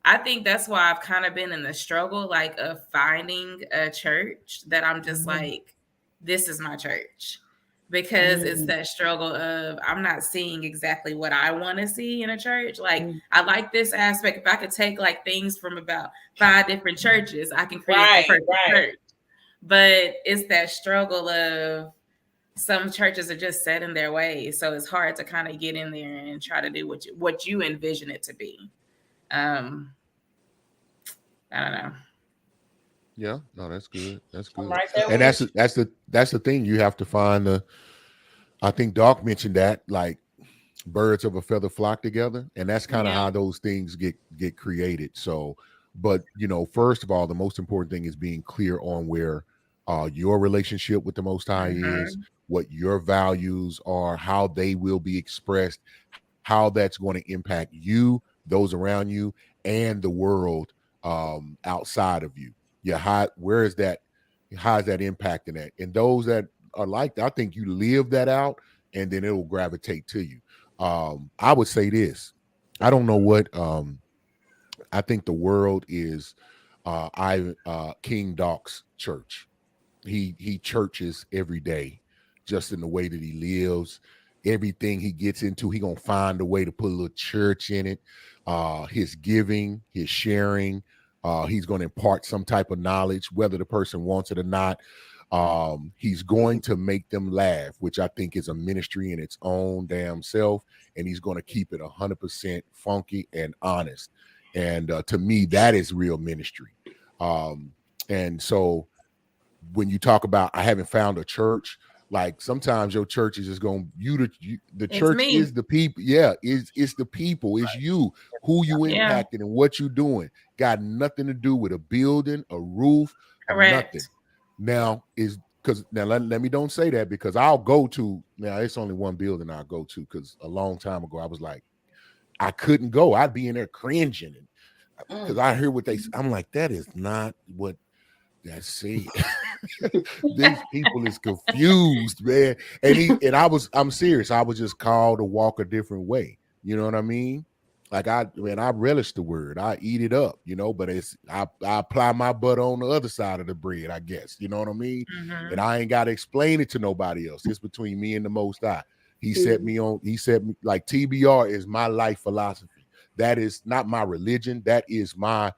I think that's why I've kind of been in the struggle, like of finding a church that I'm just like, this is my church, because it's that struggle of I'm not seeing exactly what I want to see in a church. Like I like this aspect. If I could take like things from about 5 different churches, I can create the perfect church. But it's that struggle of some churches are just set in their ways, so it's hard to kind of get in there and try to do what you envision it to be. I don't know. Yeah, no, that's good. That's good. Right there, and that's the thing. You have to find I think Doc mentioned that, like birds of a feather flock together, and that's kind of how those things get created. So, but first of all, the most important thing is being clear on where your relationship with the Most High is, what your values are, how they will be expressed, how that's going to impact you, those around you, and the world outside of you. Yeah, where is that? How is that impacting that? And those that are like that, I think you live that out, and then it will gravitate to you. I would say this. I don't know what. I think the world is King Doc's church. He churches every day, just in the way that he lives. Everything he gets into, he gonna find a way to put a little church in it. His giving, his sharing, he's going to impart some type of knowledge, whether the person wants it or not. He's going to make them laugh, which I think is a ministry in its own damn self, and he's going to keep it 100% funky and honest. And to me, that is real ministry. And so when you talk about I haven't found a church, like sometimes your church is just going the church is the people. Yeah, it's the people. It's you, who you impacted and what you doing. Got nothing to do with a building, a roof, nothing. Now is because now let me don't say that, because I'll go to, now it's only one building I'll go to, because a long time ago I was like, I couldn't go. I'd be in there cringing because I hear what they say. I'm like, that is not what that's said. These people is confused, man. And I'm serious. I was just called to walk a different way. You know what I mean? Like I relish the word. I eat it up, but I apply my butter on the other side of the bread, I guess. You know what I mean? And I ain't got to explain it to nobody else. It's between me and the Most High. He set me like TBR is my life philosophy. That is not my religion. That is my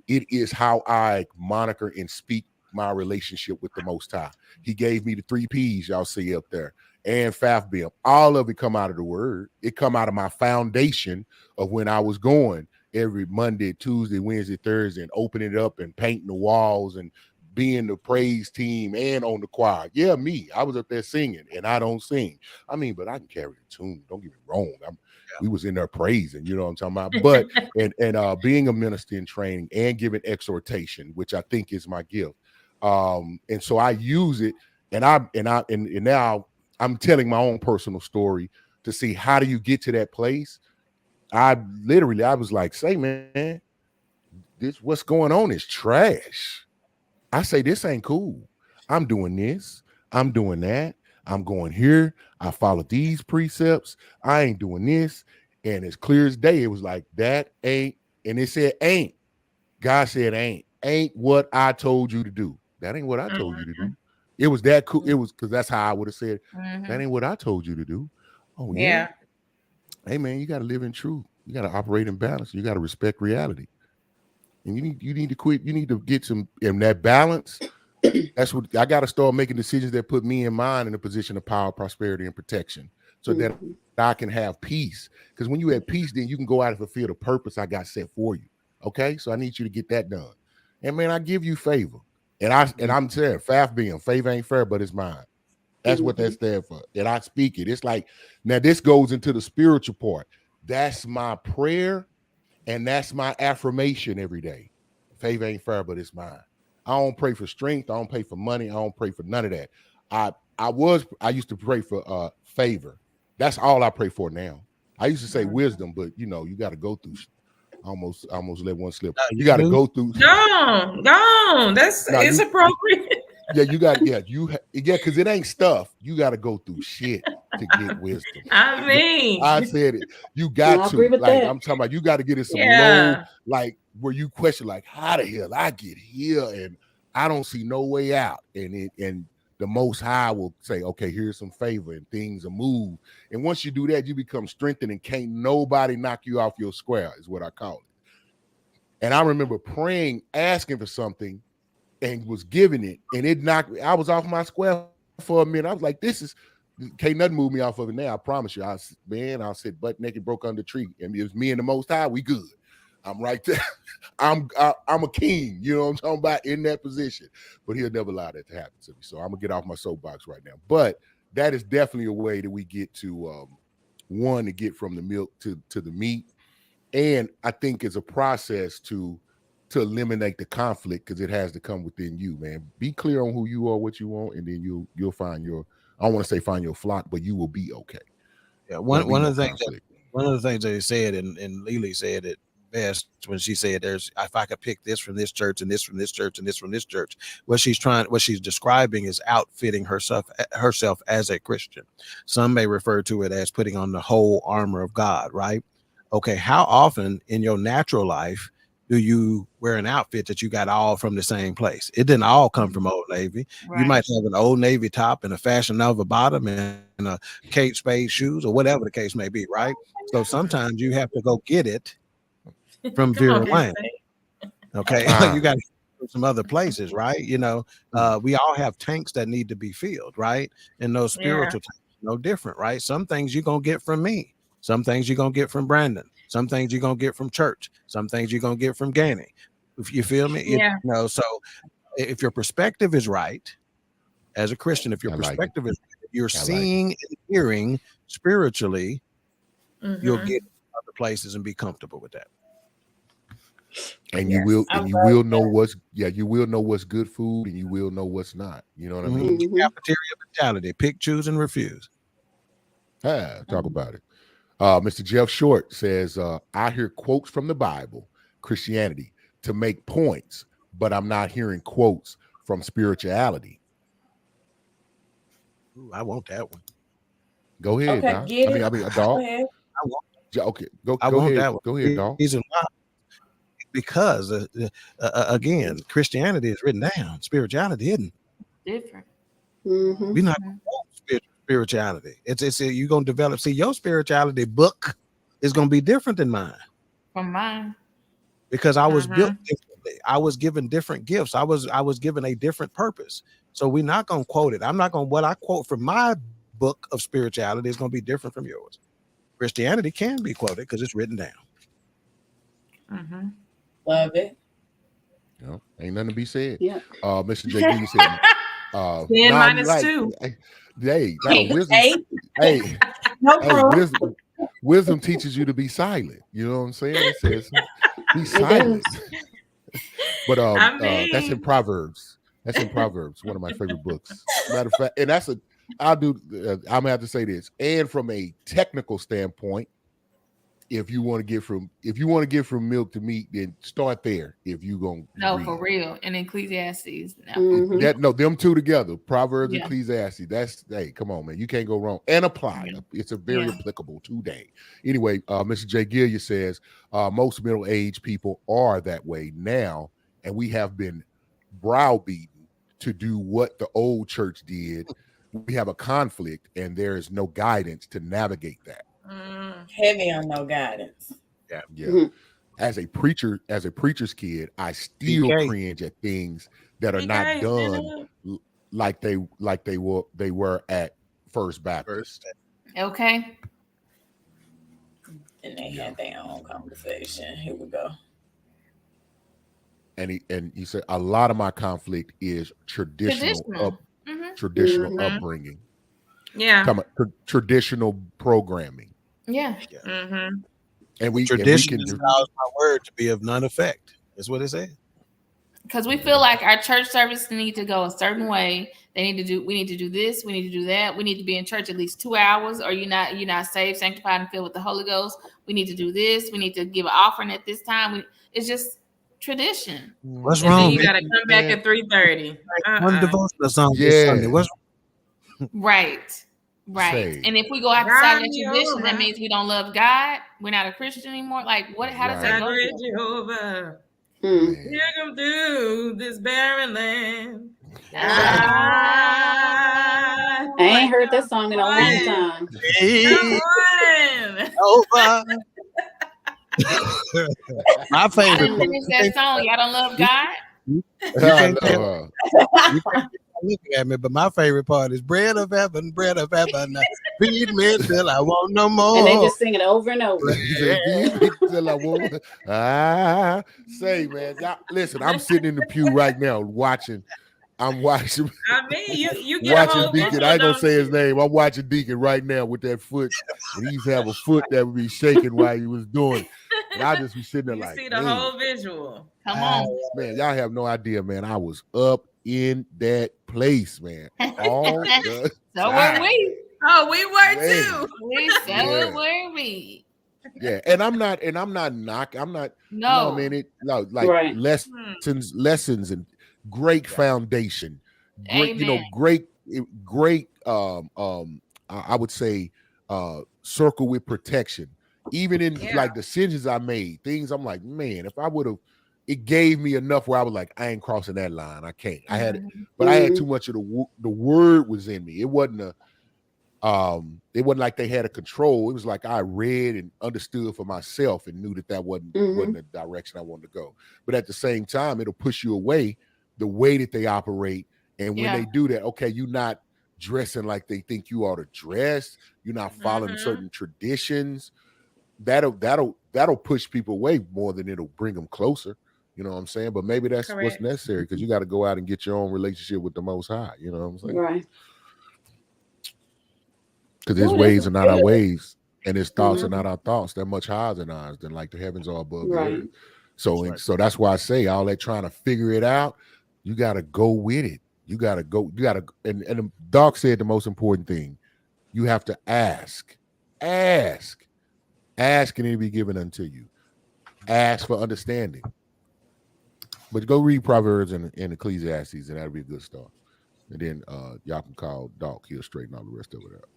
It is how I moniker and speak my relationship with the Most High. He gave me the 3 P's y'all see up there, and FAFBIM. All of it come out of the word. It come out of my foundation of when I was going every Monday, Tuesday, Wednesday, Thursday, and opening it up and painting the walls and being the praise team and on the choir. Yeah, me. I was up there singing, and I don't sing. I mean, but I can carry the tune. Don't get me wrong. We was in there praising, you know what I'm talking about. But and being a minister in training and giving exhortation, which I think is my gift. And so I use it, and now I'm telling my own personal story to see how do you get to that place. I was like, say, man, this what's going on is trash. I say, this ain't cool. I'm doing this. I'm doing that. I'm going here. I follow these precepts. I ain't doing this. And as clear as day, it was like, that ain't. And it said, ain't. God said, ain't what I told you to do. That ain't what I told you to do. It was that cool. It was because that's how I would have said, that ain't what I told you to do. Oh, yeah. Hey, man, you got to live in truth. You got to operate in balance. You got to respect reality. And you need to quit. You need to get some in that balance. That's what I got to start making decisions that put me and mine in a position of power, prosperity, and protection, so that I can have peace. Because when you have peace, then you can go out and fulfill the purpose I got set for you. Okay, so I need you to get that done. And man, I give you favor, and I'm saying, favor ain't fair, but it's mine. That's what that's there for. And I speak it. It's like, now this goes into the spiritual part. That's my prayer, and that's my affirmation every day. Favor ain't fair, but it's mine. I don't pray for strength. I don't pray for money. I don't pray for none of that. I used to pray for favor. That's all I pray for now. I used to say wisdom, but you got to go through. Almost let one slip. You got to go through. Go on. It's appropriate. Yeah, you got. Because it ain't stuff. You got to go through shit to get wisdom. I mean, I said it. You got to. Like I'm talking about. You got to get in some low, like where you question, like, how the hell I get here, and I don't see no way out, and the Most High will say, okay, here's some favor, and things will move. And once you do that, you become strengthened, and can't nobody knock you off your square, is what I call it. And I remember praying, asking for something, and was giving it, and it knocked me. I was off my square for a minute. I was like, can't nothing move me off of it now. I promise you. I'll sit butt naked, broke under the tree. And it was me and the Most High, we good. I'm right there. I'm a king, you know what I'm talking about, in that position. But he'll never allow that to happen to me. So I'm gonna get off my soapbox right now. But that is definitely a way that we get to to get from the milk to the meat. And I think it's a process to eliminate the conflict, because it has to come within you, man. Be clear on who you are, what you want, and then you'll find your, I don't want to say find your flock, but you will be okay. Yeah, one of the things that he said, and Lily said it best when she said, if I could pick this from this church and this from this church and this from this church, what she's describing is outfitting herself as a Christian. Some may refer to it as putting on the whole armor of God, right? Okay, how often in your natural life do you wear an outfit that you got all from the same place? It didn't all come from Old Navy. Right. You might have an Old Navy top and a Fashion Nova bottom and a Kate Spade shoes, or whatever the case may be, right? So sometimes you have to go get it from Vera Wang. Okay, you got to go some other places, right? We all have tanks that need to be filled, right? And those spiritual tanks, no different, right? Some things you're gonna get from me. Some things you're gonna get from Brandon. Some things you're gonna get from church. Some things you're gonna get from Ganny. If you feel me, so if your perspective is right as a Christian, if your perspective is right, you're seeing and hearing spiritually, you'll get other places and be comfortable with that. And you will know what's good food, and you will know what's not. You know what I mean? Cafeteria mentality: pick, choose, and refuse. Talk about it. Mr. Jeff Short says, I hear quotes from the Bible, Christianity, to make points, but I'm not hearing quotes from spirituality. Ooh, I want that one. Go ahead, okay, Doc. get it. Dog. Go ahead. Okay, go ahead. That one. Go ahead, Dog. Because again, Christianity is written down, spirituality isn't. Different. We're not spirituality. It's you're gonna develop. See, your spirituality book is gonna be different than mine. From mine. Because I was built differently. I was given different gifts. I was given a different purpose. So we're not going to quote it. I'm not going to, what I quote from my book of spirituality is going to be different from yours. Christianity can be quoted because it's written down. Mm-hmm. Love it. Ain't nothing to be said. Yeah. Mr. JD said, 10 minus 2. Hey, wisdom. Hey, No hey, proof. wisdom teaches you to be silent. You know what I'm saying? It says be It silent. does. But I mean, that's in Proverbs. That's in Proverbs, one of my favorite books. Matter of fact, and I'm gonna have to say this. And from a technical standpoint, if you want to get from milk to meat, then start there. If you gonna read. For real. And Ecclesiastes. Them two together, Proverbs and Yeah. Ecclesiastes. That's, hey, come on, man, you can't go wrong. And apply. Yeah. It's a very applicable today. Anyway, Mr. J. Gilliard says most middle-aged people are that way now, and we have been browbeaten to do what the old church did. We have a conflict, and there is no guidance to navigate that. Heavy on no guidance. Yeah. Mm-hmm. As a preacher's kid, I still cringe at things that are not done like they were at First Baptist. Okay. And they had their own conversation. Here we go. And he said a lot of my conflict is traditional upbringing. Yeah. Traditional programming. Yeah. Mm-hmm. And tradition allows my word to be of none effect. That's what it said. Because we feel like our church service need to go a certain way. We need to do this, we need to do that. We need to be in church at least 2 hours, or you're not saved, sanctified, and filled with the Holy Ghost. We need to do this. We need to give an offering at this time. It's just tradition. What's And wrong? then you got to come back at 3:30. One devotional song Yeah. Sunday. What's Right. Say. And if we go outside of tradition, that means we don't love God. We're not a Christian anymore. Like, what? How does that go? Jehovah, Mm. take them through this barren land. I ain't heard that song in a long time. Come on. over? My I favorite. didn't finish that song. Y'all don't love God? You can't look at me, but my favorite part is bread of heaven, feed me till I want no more. And they just sing it over and over. Say, man, y'all, listen, I'm sitting in the pew right now watching. I'm watching. I mean, you get a watching whole Deacon. visual, I ain't gonna don't say his you? name. I'm watching Deacon right now with that foot. And he used to have a foot that would be shaking while he was doing it. And I just be sitting there You like, see the man, whole visual. Come on. man, y'all have no idea, man. I was up in that place, man. All the So time. were we. Oh, we were Man. too. Yeah. Were we. Yeah, and I'm not knocking. I'm not. No. Man, it like Right. lessons and great foundation. Great, Amen. great. I would say, circle with protection. Even in like decisions I made, things I'm like, man, if I would have, it gave me enough where I was like, I ain't crossing that line. I can't. I had it, but I had too much of the word was in me. It wasn't like they had a control. It was like I read and understood for myself and knew that wasn't the direction I wanted to go. But at the same time, it'll push you away the way that they operate. And when they do that, okay, you're not dressing like they think you ought to dress. You're not following certain traditions. That'll push people away more than it'll bring them closer. You know what I'm saying? But maybe that's what's necessary, because you got to go out and get your own relationship with the Most High. You know what I'm saying? Right. Because his ways are not our ways, and his thoughts are not our thoughts. They're much higher than ours, than like the heavens are above the earth. So, so that's why I say all that trying to figure it out, you got to go with it. You got to go. You got to. And Doc said the most important thing: you have to ask, and it'll be given unto you. Ask for understanding. But go read Proverbs and Ecclesiastes, and that'll be a good start. And then y'all can call Doc. He'll straighten all the rest of it out.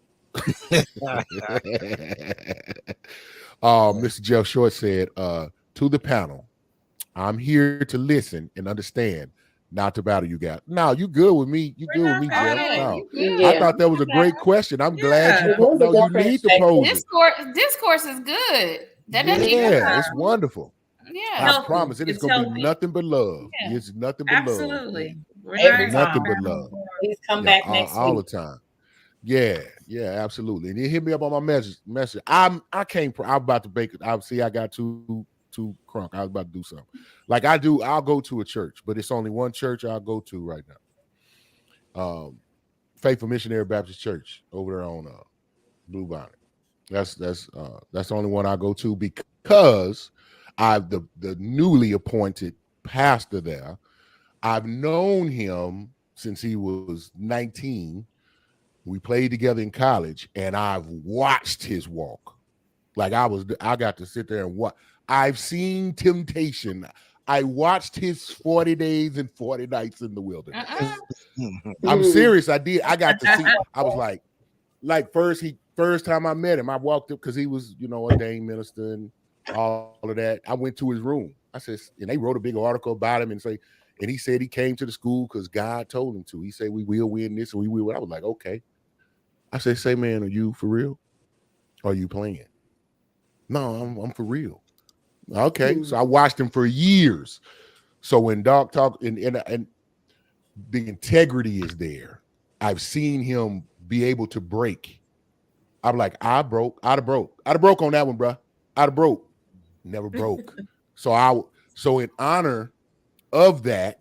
Mr. Jeff Short said, to the panel, I'm here to listen and understand, not to battle you guys. No, you good with me. You good with me, Jeff. No. I thought that was a great question. I'm glad you need to pose it. Discourse is good. That doesn't it's wonderful. Yeah. I promise it is It's going to be healthy. nothing but love. Yeah. It's nothing but Absolutely. love. We're Every not Nothing talking but about love. Please come Yeah, back next all week. the time. Yeah, absolutely. And you hit me up on my message. I can't. I'm about to bake it. I see. I got too crunk. I was about to do something. Like I do. I'll go to a church, but it's only one church I'll go to right now. Faithful Missionary Baptist Church over there on Blue Bonnet. That's the only one I go to because I've the newly appointed pastor there. I've known him since he was 19. We played together in college, and I've watched his walk. Like I got to sit there and watch. I've seen temptation. I watched his 40 days and 40 nights in the wilderness. I'm serious. I did. I got to see. I was like first time I met him, I walked up because he was, ordained minister and all of that. I went to his room. I said, and they wrote a big article about him and he said he came to the school because God told him to. He said, we will win this and we will. I was like, okay. I said, say, man, are you for real? Or are you playing? No, I'm for real. Okay. So I watched him for years. So when Doc talk and the integrity is there, I've seen him be able to break. I'm like, I'd have broke on that one, bro. I'd have broke. Never broke. So in honor of that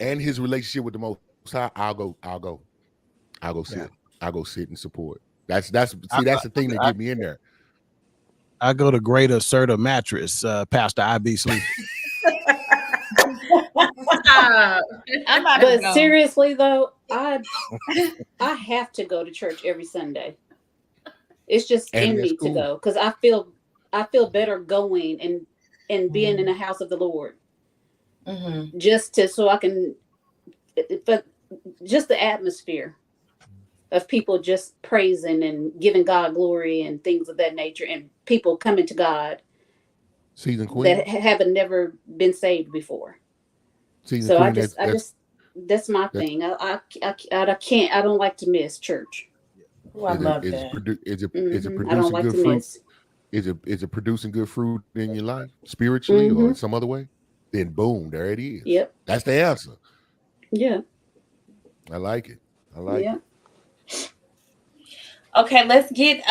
and his relationship with the Most High, I'll go sit. Yeah. I'll go sit and support. That's the thing that get me in there. I go to Great Assertive Mattress, Pastor IB Sleep. But seriously though, I have to go to church every Sunday. It's just in me to go because I feel better going and being in the house of the Lord. Just so I can, but just the atmosphere of people just praising and giving God glory and things of that nature, and people coming to God Season Queen that haven't never been saved before. Season So Queen, that's my thing. I can't. I don't like to miss church. Oh, I love that. Is it producing I don't like good to fruit? miss. Is it producing good fruit in your life spiritually or some other way? Then boom, there it is. Yep. That's the answer. Yeah. I like it. It. Okay, let's get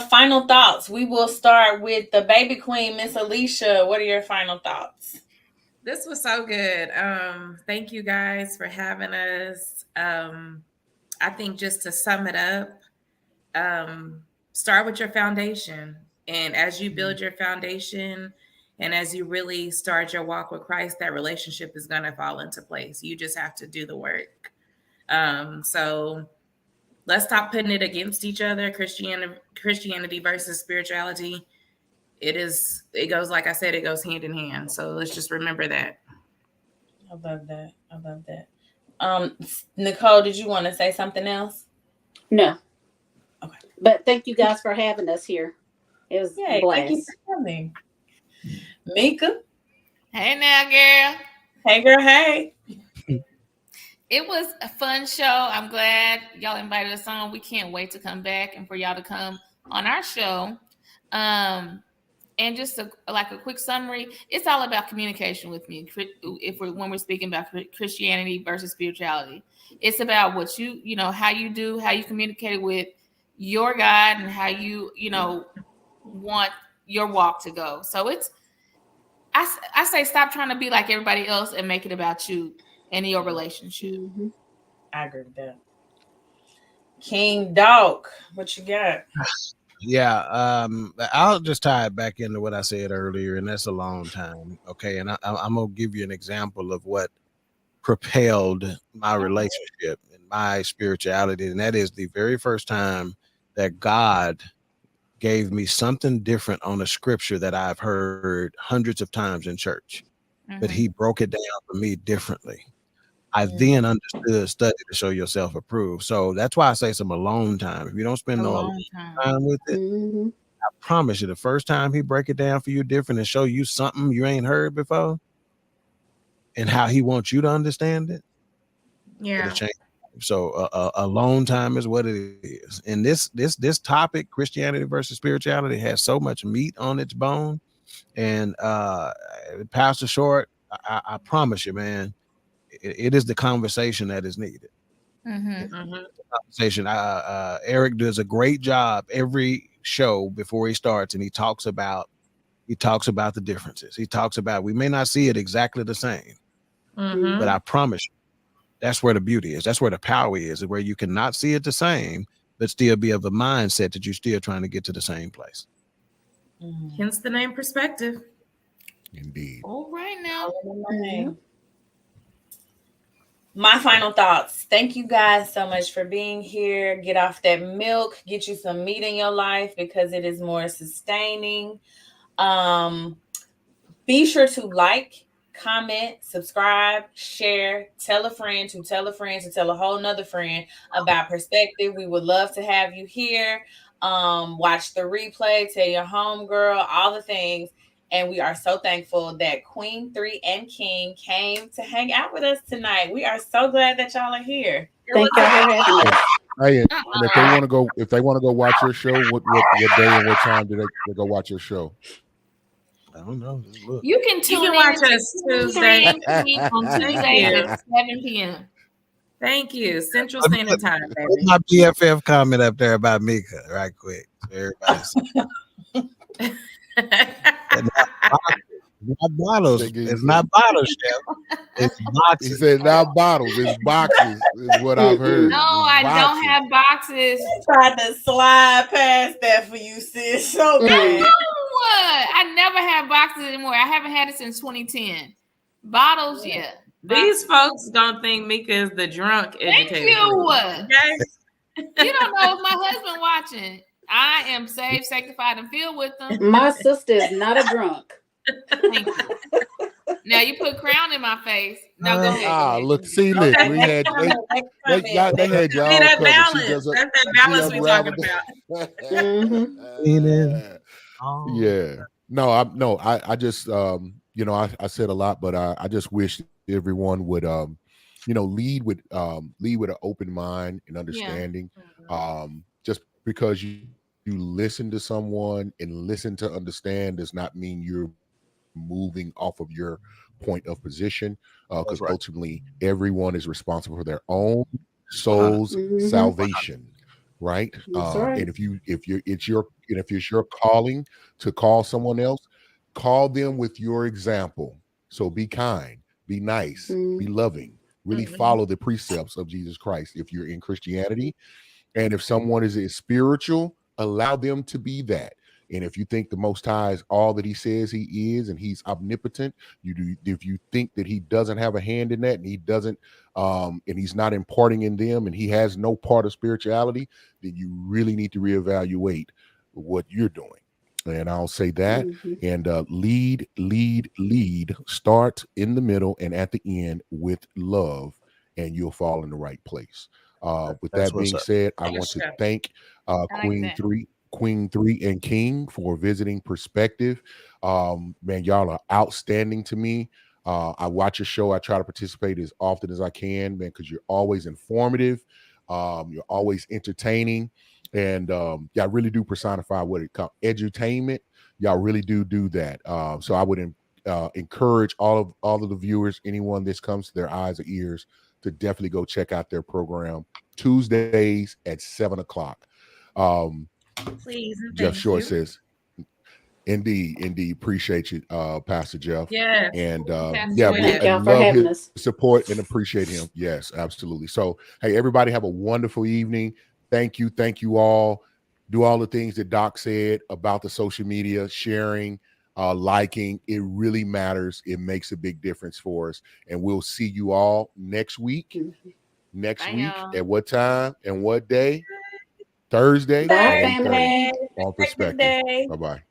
final thoughts. We will start with the baby queen, Miss Alicia. What are your final thoughts? This was so good. Thank you guys for having us. I think just to sum it up, start with your foundation. And as you build your foundation and as you really start your walk with Christ, that relationship is going to fall into place. You just have to do the work. So let's stop putting it against each other. Christianity versus spirituality. It goes, like I said, it goes hand in hand. So let's just remember that. I love that. Nicole, did you want to say something else? No. Okay. But thank you guys for having us here. It was a blast. Thank you for coming. Mika. Hey now, girl. Hey, girl. Hey. It was a fun show. I'm glad y'all invited us on. We can't wait to come back and for y'all to come on our show. And just a quick summary, it's all about communication with me. When we're speaking about Christianity versus spirituality, it's about what how you communicate with your God and how you want your walk to go. So I say stop trying to be like everybody else and make it about you and your relationship. I agree with that. King Doc, what you got? Yeah, I'll just tie it back into what I said earlier, and that's a long time. Okay, and I'm gonna give you an example of what propelled my relationship and my spirituality, and that is the very first time that God gave me something different on a scripture that I've heard hundreds of times in church, but He broke it down for me differently. I then understood study to show yourself approved. So that's why I say some alone time. If you don't spend no alone time with it, I promise you, the first time He break it down for you different and show you something you ain't heard before and how He wants you to understand it, it'll change. So alone time is what it is. And this topic, Christianity versus spirituality, has so much meat on its bone And Pastor Short, I promise you, man, it is the conversation that is needed. Conversation. Eric does a great job every show before he starts, and he talks about the differences. He talks about, we may not see it exactly the same, but I promise you, that's where the beauty is. That's where the power is where you cannot see it the same, but still be of a mindset that you're still trying to get to the same place. Hence the name perspective. Indeed. All right now. My final thoughts. Thank you guys so much for being here. Get off that milk. Get you some meat in your life because it is more sustaining. Be sure to like, comment, subscribe, share, tell a friend to tell a friend to tell a whole nother friend about perspective. We would love to have you here. Watch the replay, tell your homegirl, all the things. And we are so thankful that Queen 3 and King came to hang out with us tonight. We are so glad that y'all are here. Thank y'all for having us. Hey, and if they want to go watch your show, what day and what time do they go watch your show? I don't know. Look. You can tune in watch us Tuesday on Tuesdays at 7 p.m. Thank you. Central Standard Time, baby. Put my BFF comment up there about Mika, right quick. Everybody's not bottles. It's not bottles, Chef. It's boxes. He said not bottles, it's boxes, is what I've heard. No, I don't have boxes. Tried to slide past that for you, sis. So bad. No, I never have boxes anymore. I haven't had it since 2010. Bottles, yeah. These folks don't think Mika is the drunk educator. Thank you. Okay? You don't know if my husband watching. I am saved, sanctified, and filled with them. My sister is not a drunk. Thank you. Now you put crown in my face. Now go ahead. Look, see, look, we had they had y'all. See that covered. balance? That's that balance we talking about. Yeah. No, I just I said a lot, but I just wish everyone would lead with an open mind and understanding. Just because you listen to someone and listen to understand does not mean you're moving off of your point of position, because ultimately everyone is responsible for their own soul's salvation, right? And if it's your calling to call someone else, call them with your example. So be kind, be nice, be loving, really follow the precepts of Jesus Christ if you're in Christianity. And if someone is spiritual, allow them to be that. And if you think the Most High is all that he says he is, and he's omnipotent, if you think that he doesn't have a hand in that, and he doesn't, and he's not imparting in them, and he has no part of spirituality, then you really need to reevaluate what you're doing. And I'll say that. And lead, start in the middle and at the end with love, and you'll fall in the right place. With that being said, I want to thank Queen 3 and King for visiting Perspective. Man, y'all are outstanding to me. I watch your show. I try to participate as often as I can, man, because you're always informative. You're always entertaining. And y'all really do personify what it comes edutainment. Y'all really do that. So I would encourage all of the viewers, anyone this comes to their eyes or ears, to definitely go check out their program Tuesdays at 7:00. Please. Jeff Short says, indeed. Appreciate you, Pastor Jeff. Yeah. And Thank y'all for having us. Support and appreciate him. Yes, absolutely. So, hey, everybody have a wonderful evening. Thank you all. Do all the things that Doc said about the social media, sharing, liking. It really matters. It makes a big difference for us. And we'll see you all next week. At what time and what day? Thursday. Bye, family. On Perspective. Bye-bye.